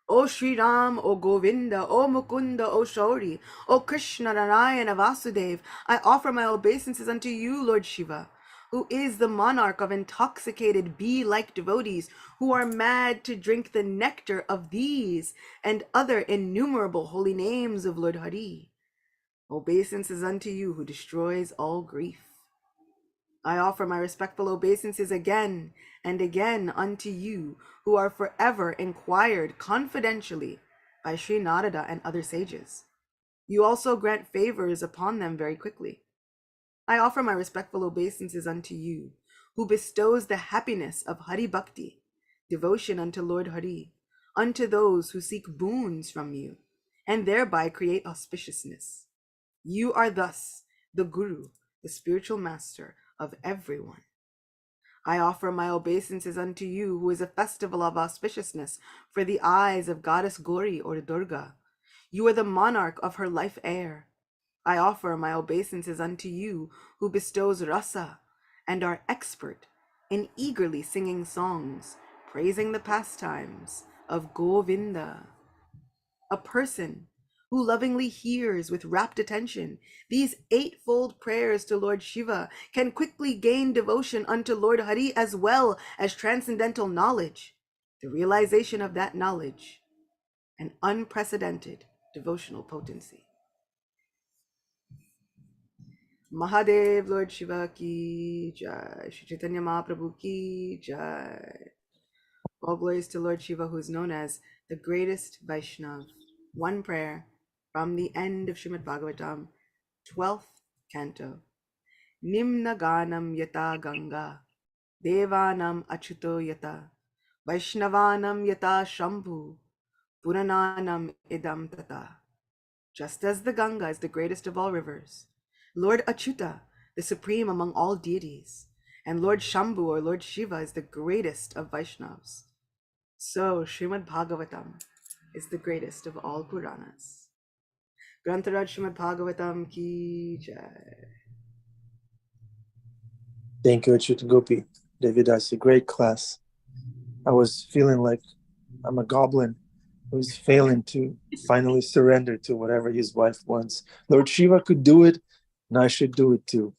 Speaker 1: O Sri Ram, O Govinda, O Mukunda, O Shauri, O Krishna, Narayana, Vasudev, I offer my obeisances unto you, Lord Shiva, who is the monarch of intoxicated bee-like devotees who are mad to drink the nectar of these and other innumerable holy names of Lord Hari. Obeisances unto you, who destroys all grief. I offer my respectful obeisances again and again unto you, who are forever inquired confidentially by Sri Narada and other sages. You also grant favors upon them very quickly. I offer my respectful obeisances unto you, who bestows the happiness of Hari Bhakti, devotion unto Lord Hari, unto those who seek boons from you, and thereby create auspiciousness. You are thus the Guru, the spiritual master of everyone. I offer my obeisances unto you, who is a festival of auspiciousness for the eyes of goddess Gauri or Durga. You are the monarch of her life air. I offer my obeisances unto you, who bestows rasa and are expert in eagerly singing songs, praising the pastimes of Govinda. A person who lovingly hears with rapt attention these eightfold prayers to Lord Shiva can quickly gain devotion unto Lord Hari as well as transcendental knowledge, the realization of that knowledge, an unprecedented devotional potency. Mahadev, Lord Shiva ki jai. Shri Chaitanya Mahaprabhu ki jai. All glories to Lord Shiva, who is known as the greatest Vaishnav. One prayer from the end of Srimad Bhagavatam, 12th canto. Nimna ganam yata ganga, devanam achuto yata, Vaishnavanam yata shambhu, purananam idam tata. Just as the Ganga is the greatest of all rivers, Lord Acyuta, the supreme among all deities, and Lord Shambhu or Lord Shiva is the greatest of Vaishnavas. So Srimad Bhagavatam is the greatest of all Puranas. Grantaraj Srimad Bhagavatam ki jai.
Speaker 3: Thank you, Acyuta Gopi. Devi dasi, great class. I was feeling like I'm a goblin who's failing to finally surrender to whatever his wife wants. Lord Shiva could do it, and I should do it too.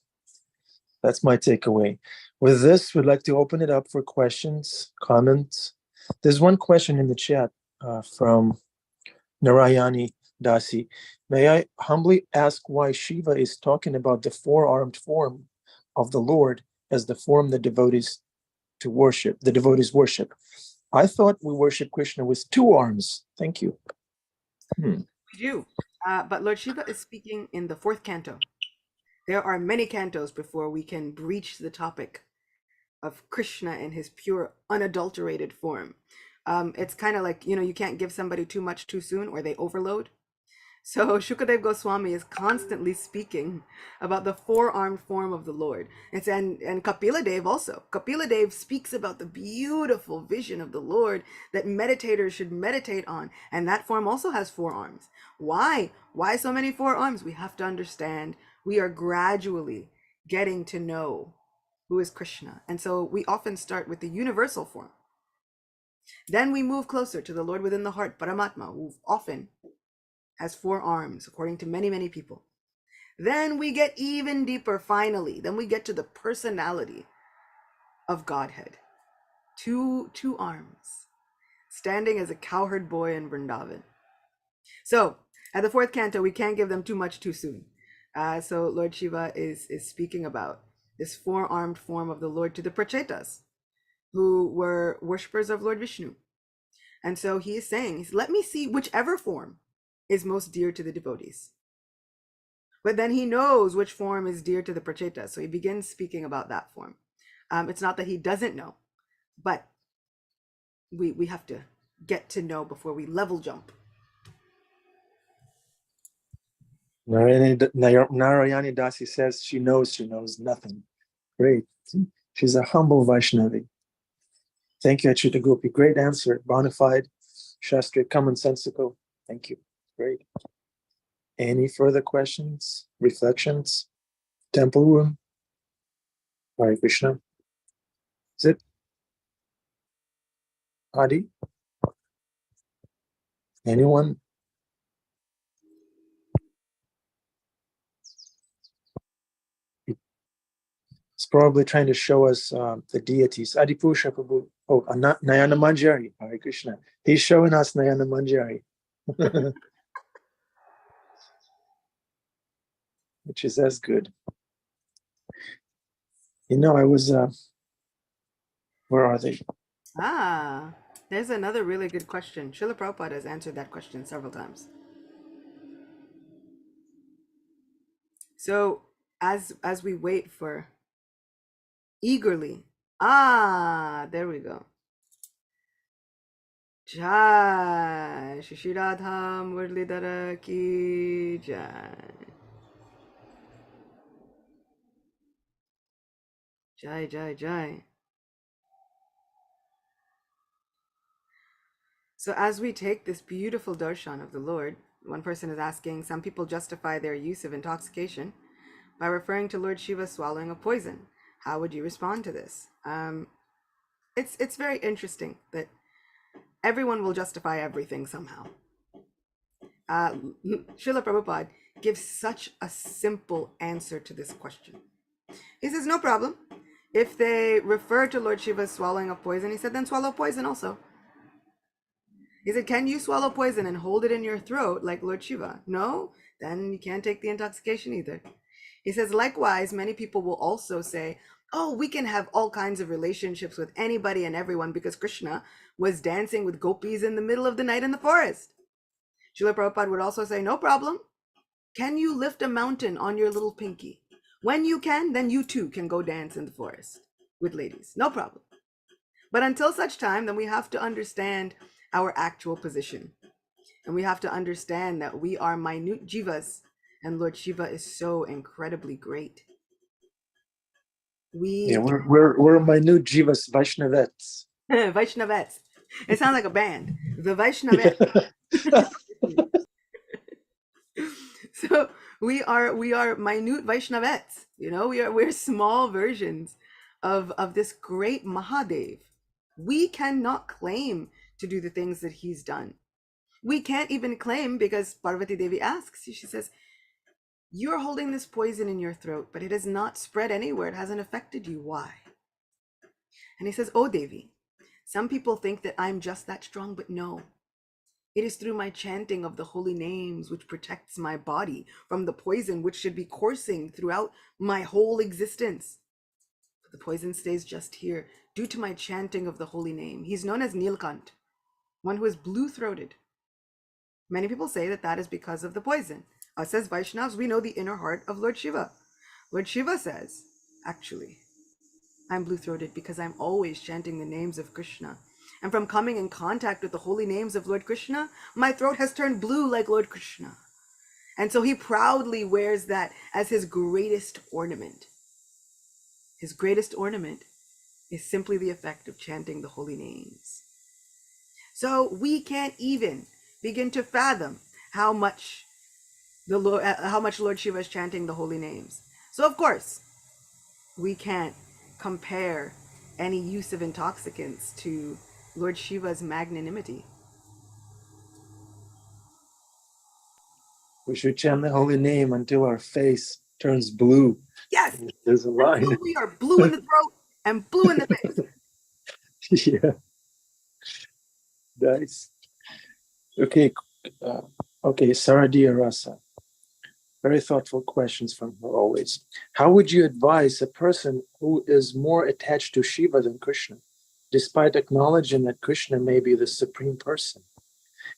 Speaker 3: That's my takeaway. With this, we'd like to open it up for questions, comments. There's one question in the chat from Narayani Dasi. May I humbly ask why Shiva is talking about the 4-armed form of the Lord as the form the devotees worship? I thought we worship Krishna with 2 arms. Thank you.
Speaker 1: We do, but Lord Shiva is speaking in the 4th canto. There are many cantos before we can breach the topic of Krishna in his pure, unadulterated form. It's kind of like, you can't give somebody too much too soon or they overload. So Shukadev Goswami is constantly speaking about the 4-armed form of the Lord. And Kapila Dev also. Kapila Dev speaks about the beautiful vision of the Lord that meditators should meditate on. And that form also has 4 arms. Why? Why so many 4 arms? We have to understand we are gradually getting to know who is Krishna. And so we often start with the universal form. Then we move closer to the Lord within the heart, Paramatma, who often has 4 arms, according to many, many people. Then we get even deeper, finally. Then we get to the personality of Godhead. Two arms, standing as a cowherd boy in Vrindavan. So, at the 4th canto, we can't give them too much too soon. So Lord Shiva is speaking about this 4-armed form of the Lord to the Prachetas. who were worshippers of Lord Vishnu. And so he is saying, let me see whichever form is most dear to the devotees. But then he knows which form is dear to the prachetas. So he begins speaking about that form. It's not that he doesn't know, but we have to get to know before we level jump.
Speaker 3: Narayani Dasi says she knows nothing. Great. She's a humble Vaishnavi. Thank you, Acyuta Gopi. Great answer. Bona fide, Shastric, commonsensical. Thank you. Great. Any further questions, reflections? Temple room? Hare Krishna. Is it? Adi? Anyone? It's probably trying to show us the deities. Adi Purusha Prabhu. Oh, Nayana Manjari. Hare Krishna. He's showing us Nayana Manjari. Which is as good. I was, where are they?
Speaker 1: There's another really good question. Srila Prabhupada has answered that question several times. So as we wait for eagerly, there we go. Jai Shri Radha Murlidhara ki Jai. Jai Jai Jai. So as we take this beautiful darshan of the Lord, one person is asking, some people justify their use of intoxication by referring to Lord Shiva swallowing a poison. How would you respond to this? It's very interesting that everyone will justify everything somehow. Srila Prabhupada gives such a simple answer to this question. He says, no problem. If they refer to Lord Shiva swallowing a poison, he said, then swallow poison also. He said, can you swallow poison and hold it in your throat like Lord Shiva? No, then you can't take the intoxication either. He says, likewise, many people will also say, oh, we can have all kinds of relationships with anybody and everyone because Krishna was dancing with gopis in the middle of the night in the forest. Srila Prabhupada would also say, no problem. Can you lift a mountain on your little pinky? When you can, then you too can go dance in the forest with ladies. No problem. But until such time, then we have to understand our actual position. And we have to understand that we are minute jivas, and Lord Shiva is so incredibly great.
Speaker 3: We're minute jivas, Vaishnavets.
Speaker 1: Vaishnavets. It sounds like a band. The Vaishnavets. So we are minute Vaishnavets. We're small versions of this great Mahadev. We cannot claim to do the things that he's done. We can't even claim, because Parvati Devi asks, she says, you're holding this poison in your throat, but it has not spread anywhere. It hasn't affected you. Why? And he says, oh Devi, some people think that I'm just that strong, but no. It is through my chanting of the holy names which protects my body from the poison which should be coursing throughout my whole existence. The poison stays just here due to my chanting of the holy name. He's known as Nilkant, one who is blue-throated. Many people say that that is because of the poison. Us as Vaishnavas, we know the inner heart of Lord Shiva. Lord Shiva says, actually, I'm blue-throated because I'm always chanting the names of Krishna. And from coming in contact with the holy names of Lord Krishna, my throat has turned blue like Lord Krishna. And so he proudly wears that as his greatest ornament. His greatest ornament is simply the effect of chanting the holy names. So we can't even begin to fathom how much Lord Shiva is chanting the holy names. So of course, we can't compare any use of intoxicants to Lord Shiva's magnanimity.
Speaker 3: We should chant the holy name until our face turns blue.
Speaker 1: Yes,
Speaker 3: there's a line.
Speaker 1: until we are blue in the throat and blue in the face.
Speaker 3: Yeah, nice. Okay, Saradia Rasa. Very thoughtful questions from her always. How would you advise a person who is more attached to Shiva than Krishna? despite acknowledging that Krishna may be the supreme person.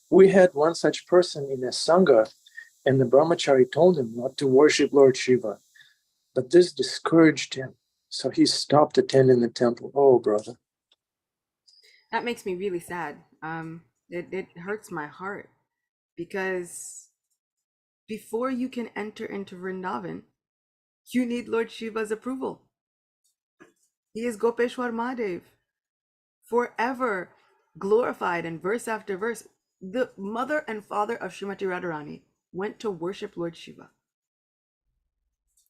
Speaker 3: We had one such person in a Sangha, and the brahmachari told him not to worship Lord Shiva, but this discouraged him, so he stopped attending the temple. Oh, brother.
Speaker 1: That makes me really sad. It hurts my heart because before you can enter into Vrindavan, you need Lord Shiva's approval. He is Gopeshwar Mahadev, forever glorified in verse after verse. The mother and father of Srimati Radharani went to worship Lord Shiva.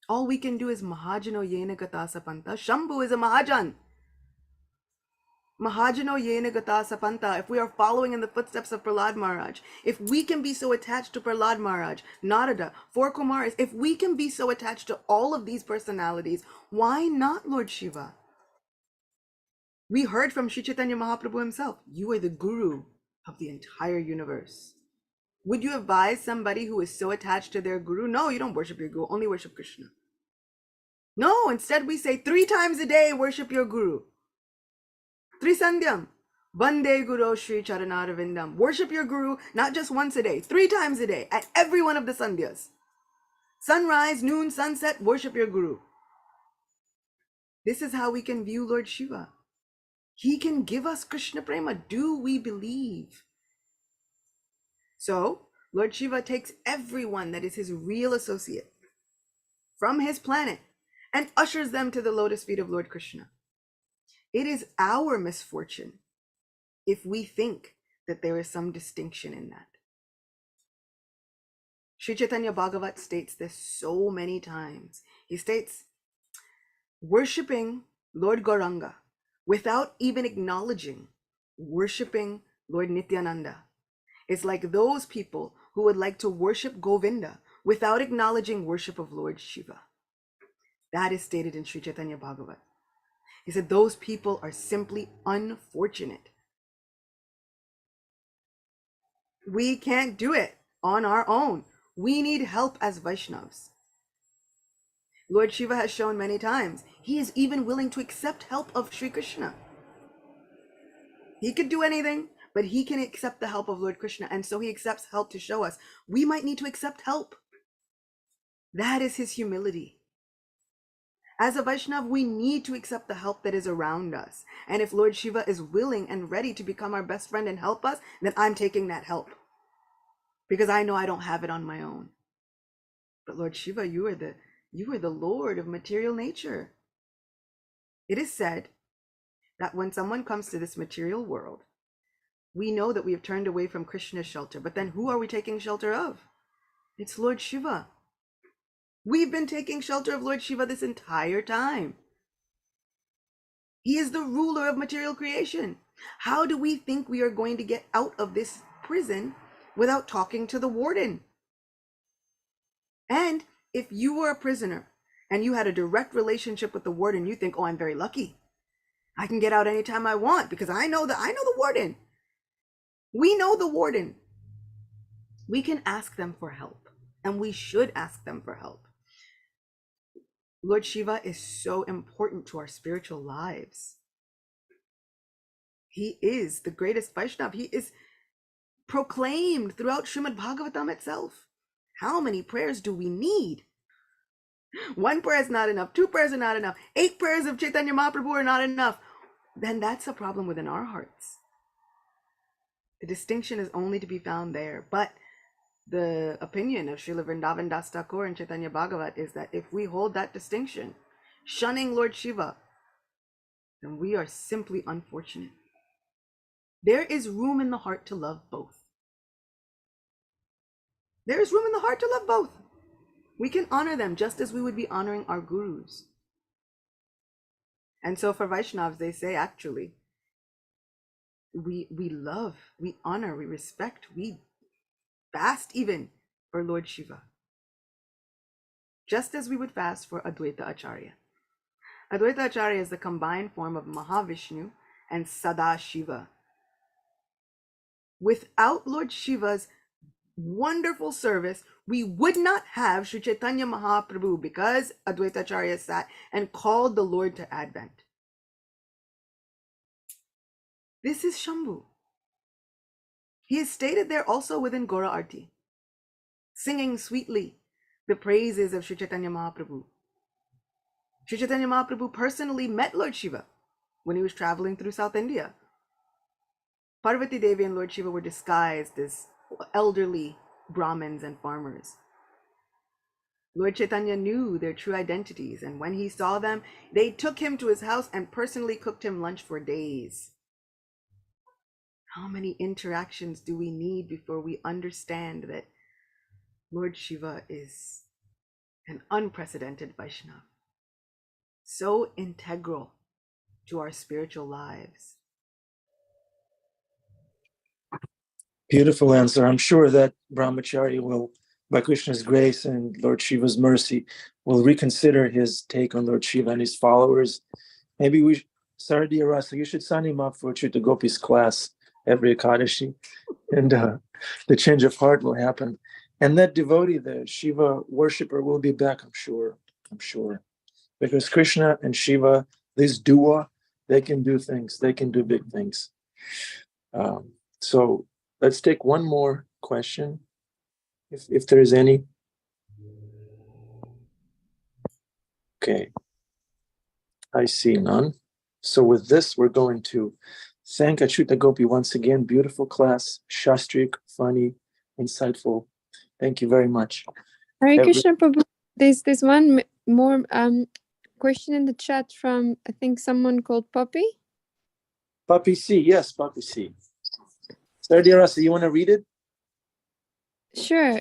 Speaker 1: All we can do is Mahajano Yena Gata Sapanta. Shambhu is a Mahajan. Mahajano Yena Gata Sapanta. If we are following in the footsteps of Prahlad Maharaj, if we can be so attached to Prahlad Maharaj, Narada, four Kumaris, if we can be so attached to all of these personalities, why not Lord Shiva? We heard from Sri Chaitanya Mahaprabhu himself, you are the guru of the entire universe. Would you advise somebody who is so attached to their guru? No, you don't worship your guru, only worship Krishna. No, instead we say 3 times a day, worship your guru. Trisandhyam, Bande Guru Shri Charanarvindam. Worship your guru, not just once a day, 3 times a day, at every one of the sandhyas. Sunrise, noon, sunset, worship your guru. This is how we can view Lord Shiva. He can give us Krishna Prema. Do we believe? So, Lord Shiva takes everyone that is his real associate from his planet and ushers them to the lotus feet of Lord Krishna. It is our misfortune if we think that there is some distinction in that. Sri Chaitanya Bhagavat states this so many times. He states, worshipping Lord Gauranga without even acknowledging worshipping Lord Nityananda is like those people who would like to worship Govinda without acknowledging worship of Lord Shiva. That is stated in Sri Chaitanya Bhagavat. He said those people are simply unfortunate. We can't do it on our own. We need help as Vaishnavas. Lord Shiva has shown many times, he is even willing to accept help of Sri Krishna. He could do anything, but he can accept the help of Lord Krishna, and so he accepts help to show us we might need to accept help. That is his humility. As a Vaishnav, we need to accept the help that is around us. And if Lord Shiva is willing and ready to become our best friend and help us, then I'm taking that help. Because I know I don't have it on my own. But Lord Shiva, you are the Lord of material nature. It is said that when someone comes to this material world, we know that we have turned away from Krishna's shelter. But then who are we taking shelter of? It's Lord Shiva. We've been taking shelter of Lord Shiva this entire time. He is the ruler of material creation. How do we think we are going to get out of this prison without talking to the warden? And if you were a prisoner and you had a direct relationship with the warden, you think, oh, I'm very lucky. I can get out anytime I want because I know the warden. We know the warden. We can ask them for help, and we should ask them for help. Lord Shiva is so important to our spiritual lives. He is the greatest Vaishnav. He is proclaimed throughout Srimad Bhagavatam itself. How many prayers do we need? 1 prayer is not enough. 2 prayers are not enough. 8 prayers of Chaitanya Mahaprabhu are not enough. Then that's a problem within our hearts. The distinction is only to be found there. But the opinion of Srila Vrindavan Das Thakur and Chaitanya Bhagavat is that if we hold that distinction, shunning Lord Shiva, then we are simply unfortunate. There is room in the heart to love both. There is room in the heart to love both. We can honor them just as we would be honoring our gurus. And so for Vaishnavas, they say actually, we love, we honor, we respect, we fast even for Lord Shiva. Just as we would fast for Advaita Acharya. Advaita Acharya is the combined form of Mahavishnu and Sadashiva. Without Lord Shiva's wonderful service, we would not have Sri Chaitanya Mahaprabhu because Advaita Acharya sat and called the Lord to Advent. This is Shambhu. He is stated there also within Gora Arti, singing sweetly the praises of Sri Chaitanya Mahaprabhu. Sri Chaitanya Mahaprabhu personally met Lord Shiva when he was traveling through South India. Parvati Devi and Lord Shiva were disguised as elderly Brahmins and farmers. Lord Chaitanya knew their true identities, and when he saw them, they took him to his house and personally cooked him lunch for days. How many interactions do we need before we understand that Lord Shiva is an unprecedented Vaishnava, so integral to our spiritual lives?
Speaker 3: Beautiful answer. I'm sure that Brahmachari will, by Krishna's grace and Lord Shiva's mercy, will reconsider his take on Lord Shiva and his followers. Maybe Sardi Arasa, you should sign him up for Acyuta Gopi's class every Ekadashi, and the change of heart will happen. And that devotee, the Shiva worshiper, will be back, I'm sure. I'm sure. Because Krishna and Shiva, this duo, they can do things. They can do big things. So let's take one more question, if there is any. Okay, I see none. So with this, we're going to thank Acyuta Gopi once again. Beautiful class, Shastric, funny, insightful. Thank you very much.
Speaker 4: Hare Krishna Prabhu. There's one more question in the chat from, I think, someone called Poppy.
Speaker 3: Papi C, yes, Papi C. Sardi Arasa, you want to read it?
Speaker 4: Sure.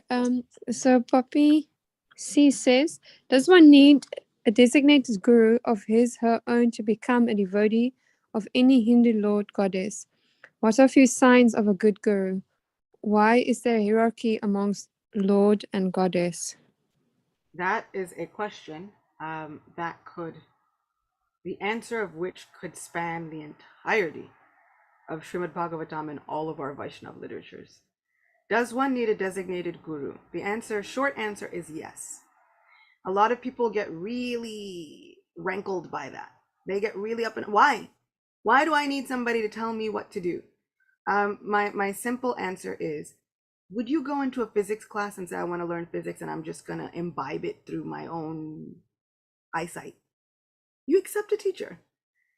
Speaker 4: So Poppy C says, does one need a designated guru of his/her own to become a devotee of any Hindu lord goddess? What are a few signs of a good guru? Why is there a hierarchy amongst lord and goddess?
Speaker 1: That is a question the answer of which could span the entirety of Srimad Bhagavatam and all of our Vaishnava literatures. Does one need a designated guru? The short answer is yes. A lot of people get really rankled by that. They get really up in why? Why do I need somebody to tell me what to do? My simple answer is, would you go into a physics class and say, I want to learn physics and I'm just going to imbibe it through my own eyesight? You accept a teacher,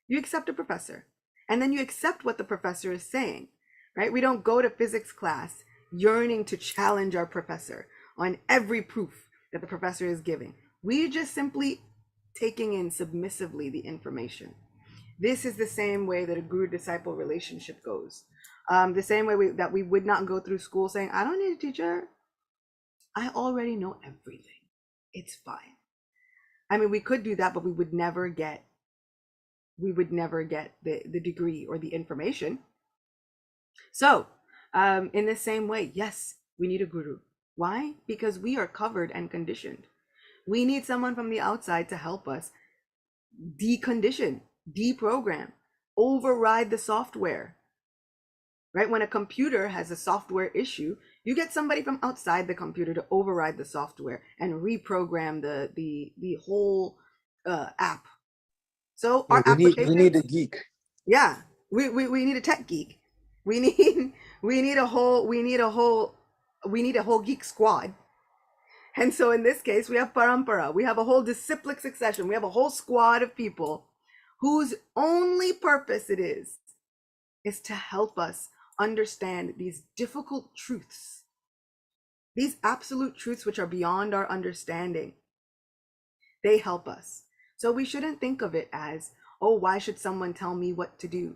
Speaker 1: you accept a professor, and then you accept what the professor is saying, right? We don't go to physics class yearning to challenge our professor on every proof that the professor is giving. We're just simply taking in submissively the information. This is the same way that a guru-disciple relationship goes. The same way that we would not go through school saying, I don't need a teacher. I already know everything. It's fine. I mean, we could do that, but we would never get the degree or the information. So in the same way, yes, we need a guru. Why? Because we are covered and conditioned. We need someone from the outside to help us decondition, deprogram, override the software. Right? When a computer has a software issue, you get somebody from outside the computer to override the software and reprogram the whole app. So
Speaker 3: Yeah,
Speaker 1: our
Speaker 3: we
Speaker 1: application,
Speaker 3: need a geek.
Speaker 1: yeah, we need a tech geek. We need a whole geek squad. And so in this case, we have parampara. We have a whole disciplic succession. We have a whole squad of people whose only purpose it is to help us understand these difficult truths, these absolute truths which are beyond our understanding. They help us. So we shouldn't think of it as, oh, why should someone tell me what to do?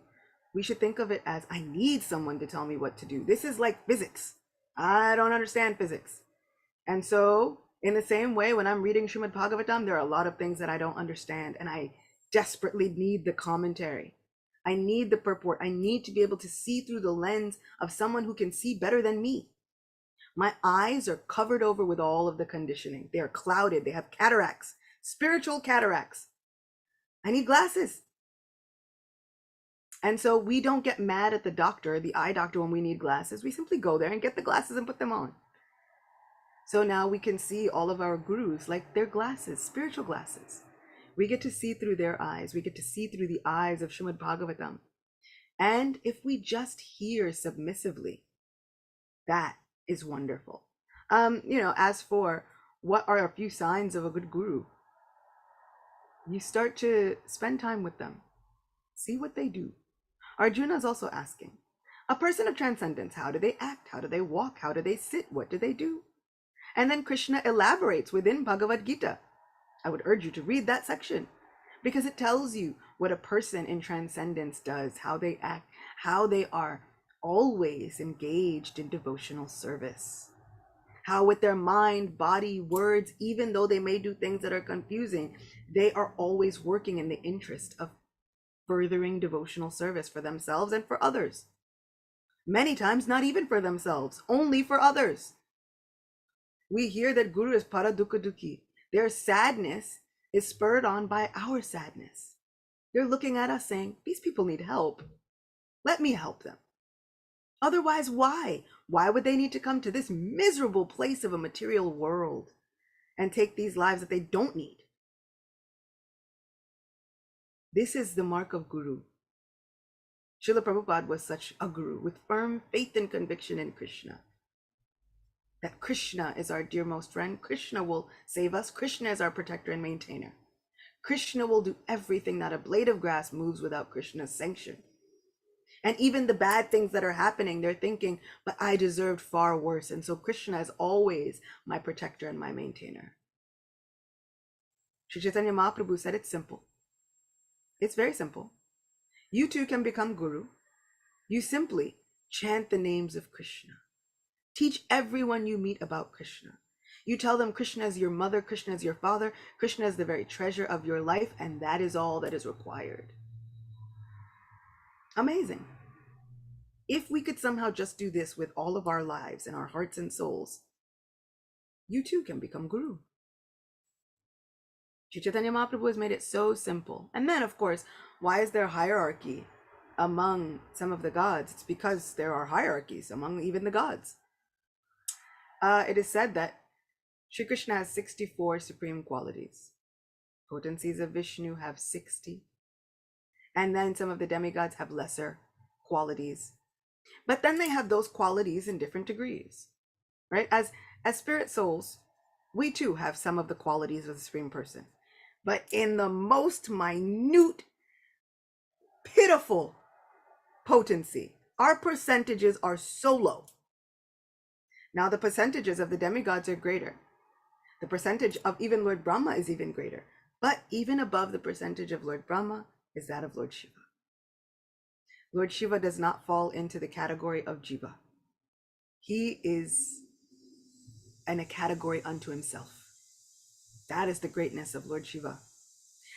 Speaker 1: We should think of it as, I need someone to tell me what to do. This is like physics. I don't understand physics. And so in the same way, when I'm reading Srimad Bhagavatam, there are a lot of things that I don't understand, and I desperately need the commentary. I need the purport. I need to be able to see through the lens of someone who can see better than me. My eyes are covered over with all of the conditioning. They are clouded. They have cataracts, spiritual cataracts. I need glasses. And so we don't get mad at the doctor, the eye doctor, when we need glasses. We simply go there and get the glasses and put them on. So now we can see all of our gurus like their glasses, spiritual glasses. We get to see through their eyes. We get to see through the eyes of Srimad Bhagavatam. And if we just hear submissively, that is wonderful. As for what are a few signs of a good guru, you start to spend time with them, see what they do. Arjuna is also asking, a person of transcendence, how do they act? How do they walk? How do they sit? What do they do? And then Krishna elaborates within Bhagavad Gita. I would urge you to read that section because it tells you what a person in transcendence does, how they act, how they are always engaged in devotional service. How with their mind, body, words, even though they may do things that are confusing, they are always working in the interest of furthering devotional service for themselves and for others. Many times not even for themselves, only for others. We hear that Guru is para dukkha dukhi. Their sadness is spurred on by our sadness. They're looking at us saying, these people need help. Let me help them. Otherwise, why? Why would they need to come to this miserable place of a material world and take these lives that they don't need? This is the mark of Guru. Srila Prabhupada was such a guru with firm faith and conviction in Krishna. That Krishna is our dearmost friend. Krishna will save us. Krishna is our protector and maintainer. Krishna will do everything. Not a blade of grass moves without Krishna's sanction. And even the bad things that are happening, they're thinking, but I deserved far worse. And so Krishna is always my protector and my maintainer. Sri Chaitanya Mahaprabhu said it's simple. It's very simple. You too can become guru. You simply chant the names of Krishna. Teach everyone you meet about Krishna. You tell them Krishna is your mother, Krishna is your father, Krishna is the very treasure of your life, and that is all that is required. Amazing. If we could somehow just do this with all of our lives and our hearts and souls, you too can become guru. Sri Chaitanya Mahaprabhu has made it so simple. And then, of course, why is there hierarchy among some of the gods? It's because there are hierarchies among even the gods. It is said that Sri Krishna has 64 supreme qualities. Potencies of Vishnu have 60. And then some of the demigods have lesser qualities. But then they have those qualities in different degrees, right? As spirit souls, we too have some of the qualities of the Supreme Person. But in the most minute, pitiful potency, our percentages are so low. Now the percentages of the demigods are greater. The percentage of even Lord Brahma is even greater. But even above the percentage of Lord Brahma is that of Lord Shiva. Lord Shiva does not fall into the category of Jiva. He is in a category unto himself. That is the greatness of Lord Shiva.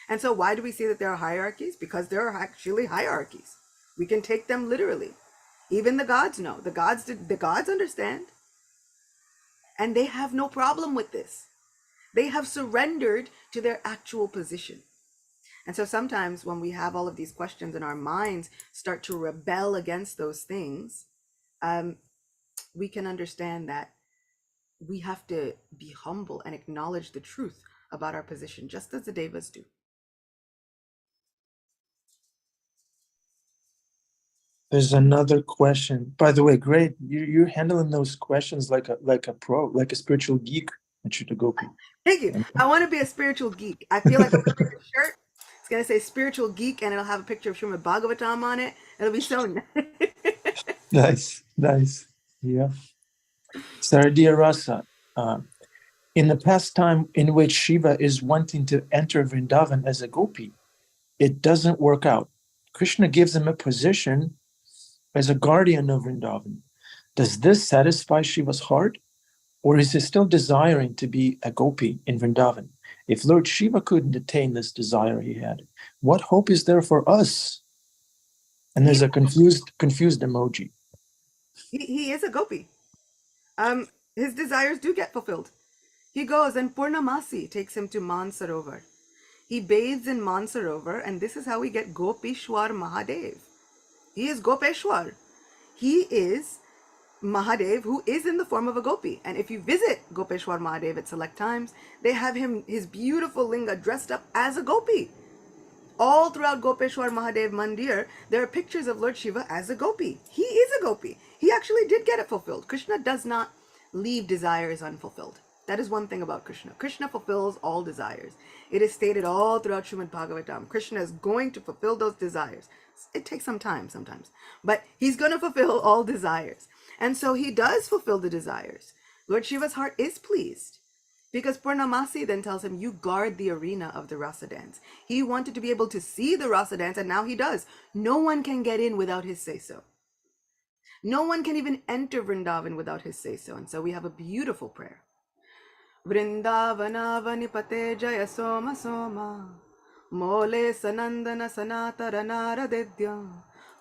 Speaker 1: And so why do we say that there are hierarchies? Because there are actually hierarchies. We can take them literally. Even the gods know. The gods understand. And they have no problem with this. They have surrendered to their actual position. And so sometimes when we have all of these questions and our minds start to rebel against those things, we can understand that we have to be humble and acknowledge the truth about our position, just as the Devas do.
Speaker 3: There's another question. By the way, great. You're handling those questions like a pro, like a spiritual geek, Acyuta Gopi.
Speaker 1: Thank you. I want to be a spiritual geek. I feel like I'm going to make a shirt. It's going to say spiritual geek and it'll have a picture of Srimad Bhagavatam on it. It'll be so nice.
Speaker 3: Nice. Yeah. Saradiya Rasa. In the pastime in which Shiva is wanting to enter Vrindavan as a gopi, it doesn't work out. Krishna gives him a position as a guardian of Vrindavan. Does this satisfy Shiva's heart? Or is he still desiring to be a gopi in Vrindavan? If Lord Shiva couldn't attain this desire he had, what hope is there for us? And there's a confused emoji.
Speaker 1: He is a gopi. His desires do get fulfilled. He goes and Purnamasi takes him to Mansarovar. He bathes in Mansarovar, and this is how we get Gopishwar Mahadev. He is Gopeshwar. He is Mahadev, who is in the form of a gopi. And if you visit Gopeshwar Mahadev at select times, they have his beautiful linga dressed up as a gopi. All throughout Gopeshwar Mahadev Mandir, there are pictures of Lord Shiva as a gopi. He is a gopi. He actually did get it fulfilled. Krishna does not leave desires unfulfilled. That is one thing about Krishna. Krishna fulfills all desires. It is stated all throughout Srimad Bhagavatam. Krishna is going to fulfill those desires. It takes some time sometimes, but he's going to fulfill all desires. And so he does fulfill the desires. Lord Shiva's heart is pleased. Because Purnamasi then tells him, you guard the arena of the rasa dance. He wanted to be able to see the rasa dance, and now he does. No one can get in without his say-so. No one can even enter Vrindavan without his say-so. And so we have a beautiful prayer. Vrindavana vanipate jaya soma soma. Mole sanandana sanatara naradedya.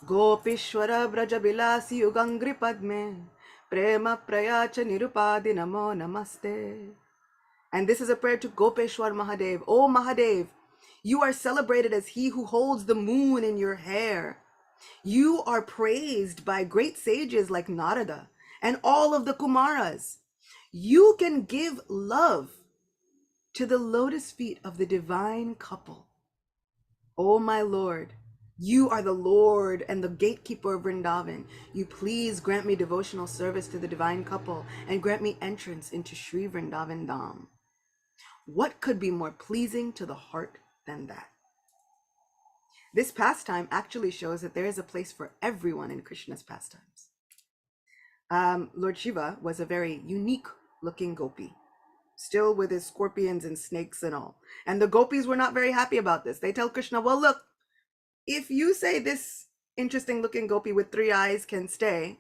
Speaker 1: Gopishwara brajabilasi yugangri padme. Prema prayacha nirupadi namo namaste. And this is a prayer to Gopeshwar Mahadev. Oh Mahadev, you are celebrated as he who holds the moon in your hair. You are praised by great sages like Narada and all of the Kumaras. You can give love to the lotus feet of the divine couple. Oh my Lord, you are the Lord and the gatekeeper of Vrindavan. You please grant me devotional service to the divine couple and grant me entrance into Sri Vrindavan Dham. What could be more pleasing to the heart than that? This pastime actually shows that there is a place for everyone in Krishna's pastimes. Lord Shiva was a very unique looking gopi, still with his scorpions and snakes and all. And the gopis were not very happy about this. They tell Krishna, well, look, if you say this interesting looking gopi with 3 eyes can stay,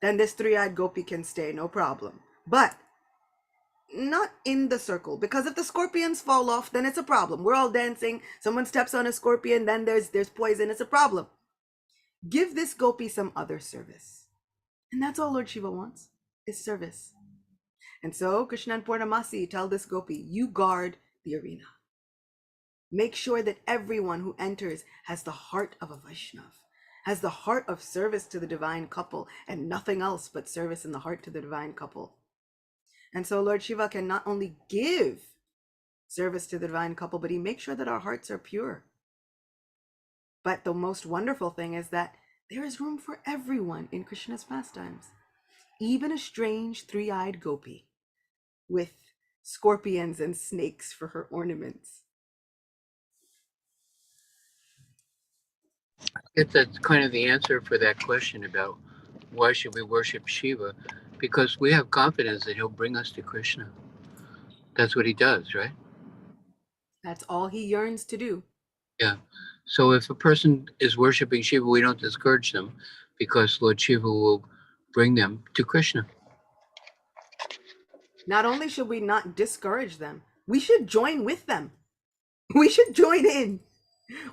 Speaker 1: then this 3-eyed gopi can stay, no problem. But not in the circle, because if the scorpions fall off, then it's a problem. We're all dancing, someone steps on a scorpion, then there's poison, it's a problem. Give this gopi some other service. And that's all Lord Shiva wants, is service. And so Krishna and Purnamasi tell this gopi, you guard the arena. Make sure that everyone who enters has the heart of a Vaishnav, has the heart of service to the divine couple, and nothing else but service in the heart to the divine couple. And so Lord Shiva can not only give service to the divine couple, but he makes sure that our hearts are pure. But the most wonderful thing is that there is room for everyone in Krishna's pastimes, even a strange 3-eyed gopi with scorpions and snakes for her ornaments.
Speaker 5: I guess that's kind of the answer for that question about why should we worship Shiva? Because we have confidence that he'll bring us to Krishna. That's what he does, right?
Speaker 1: That's all he yearns to do.
Speaker 5: Yeah. So if a person is worshiping Shiva, we don't discourage them because Lord Shiva will bring them to Krishna.
Speaker 1: Not only should we not discourage them, we should join with them. We should join in.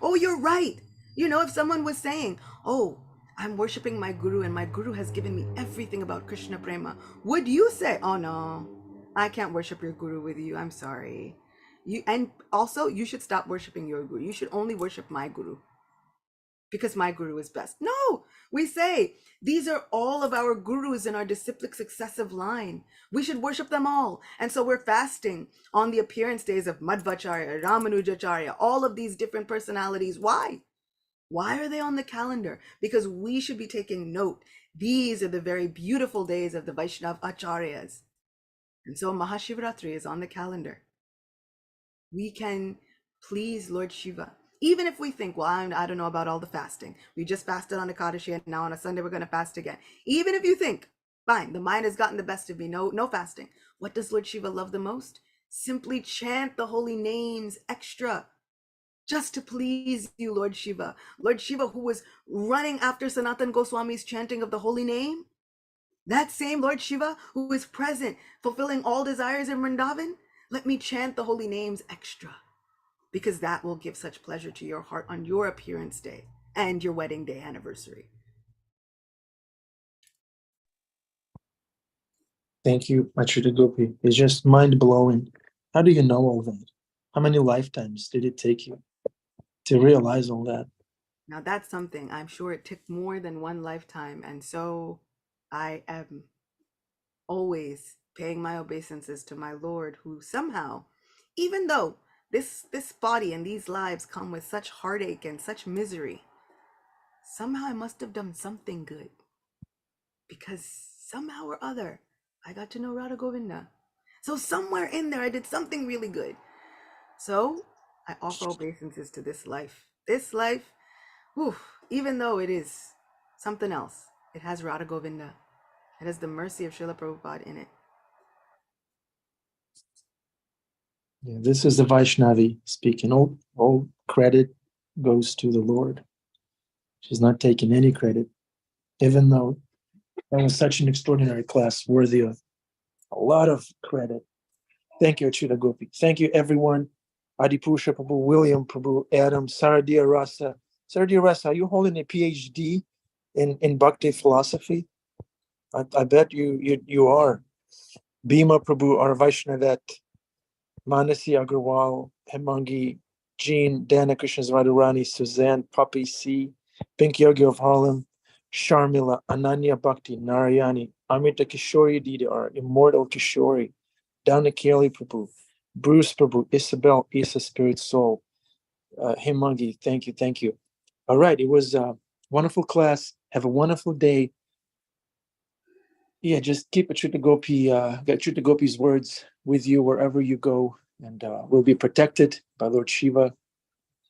Speaker 1: Oh, you're right. You know, if someone was saying, oh, I'm worshiping my guru and my guru has given me everything about Krishna Prema, would you say, oh no, I can't worship your guru with you, I'm sorry. And also, you should stop worshiping your guru. You should only worship my guru because my guru is best. No, we say, these are all of our gurus in our disciplic successive line. We should worship them all. And so we're fasting on the appearance days of Madhvacharya, Ramanujacharya, all of these different personalities. Why? Why are they on the calendar? Because we should be taking note. These are the very beautiful days of the Vaishnav Acharyas. And so Mahashivratri is on the calendar. We can please Lord Shiva. Even if we think, well, I don't know about all the fasting. We just fasted on Ekadashi and now on a Sunday we're going to fast again. Even if you think, fine, the mind has gotten the best of me, no fasting. What does Lord Shiva love the most? Simply chant the holy names extra, just to please you, Lord Shiva. Lord Shiva, who was running after Sanatan Goswami's chanting of the holy name, that same Lord Shiva who is present, fulfilling all desires in Vrindavan, let me chant the holy names extra, because that will give such pleasure to your heart on your appearance day and your wedding day anniversary.
Speaker 3: Thank you, Acyuta Gopi. It's just mind-blowing. How do you know all that? How many lifetimes did it take you to realize all that?
Speaker 1: Now that's something I'm sure it took more than one lifetime. And so I am always paying my obeisances to my Lord, who somehow, even though this body and these lives come with such heartache and such misery. Somehow I must have done something good, because somehow or other I got to know Radha Govinda. So somewhere in there I did something really good. So I offer obeisances to this life. This life, whew, even though it is something else, it has Radha Govinda. It has the mercy of Srila Prabhupada in it.
Speaker 3: Yeah, this is the Vaishnavi speaking. All credit goes to the Lord. She's not taking any credit, even though that was such an extraordinary class worthy of a lot of credit. Thank you, Acyuta Gopi. Thank you, everyone. Adipusha Prabhu, William Prabhu, Adam, Saradia Rasa. Saradia Rasa, are you holding a PhD in Bhakti philosophy? I bet you are. Bhima Prabhu, our Vaishnavet, Manasi Agarwal, Hemangi, Jean, Dana Krishna's Radharani, Suzanne, Puppy C, Pink Yogi of Harlem, Sharmila, Ananya Bhakti, Narayani, Amrita Kishori Didi, our immortal Kishori, Dana Kelly Prabhu, Bruce Prabhu, Isabel, Isa Spirit Soul, Hemangi, thank you. All right, it was a wonderful class. Have a wonderful day. Yeah, just keep Acyuta Gopi's words with you wherever you go, and we'll be protected by Lord Shiva.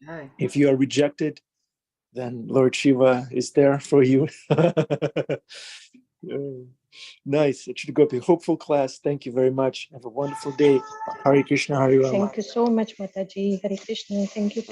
Speaker 1: Hi.
Speaker 3: If you are rejected, then Lord Shiva is there for you. Nice, Acyuta Gopi. Hopeful class. Thank you very much. Have a wonderful day. Hare Krishna, Hare Rama.
Speaker 6: Thank you so much, Mataji. Hare Krishna. Thank you.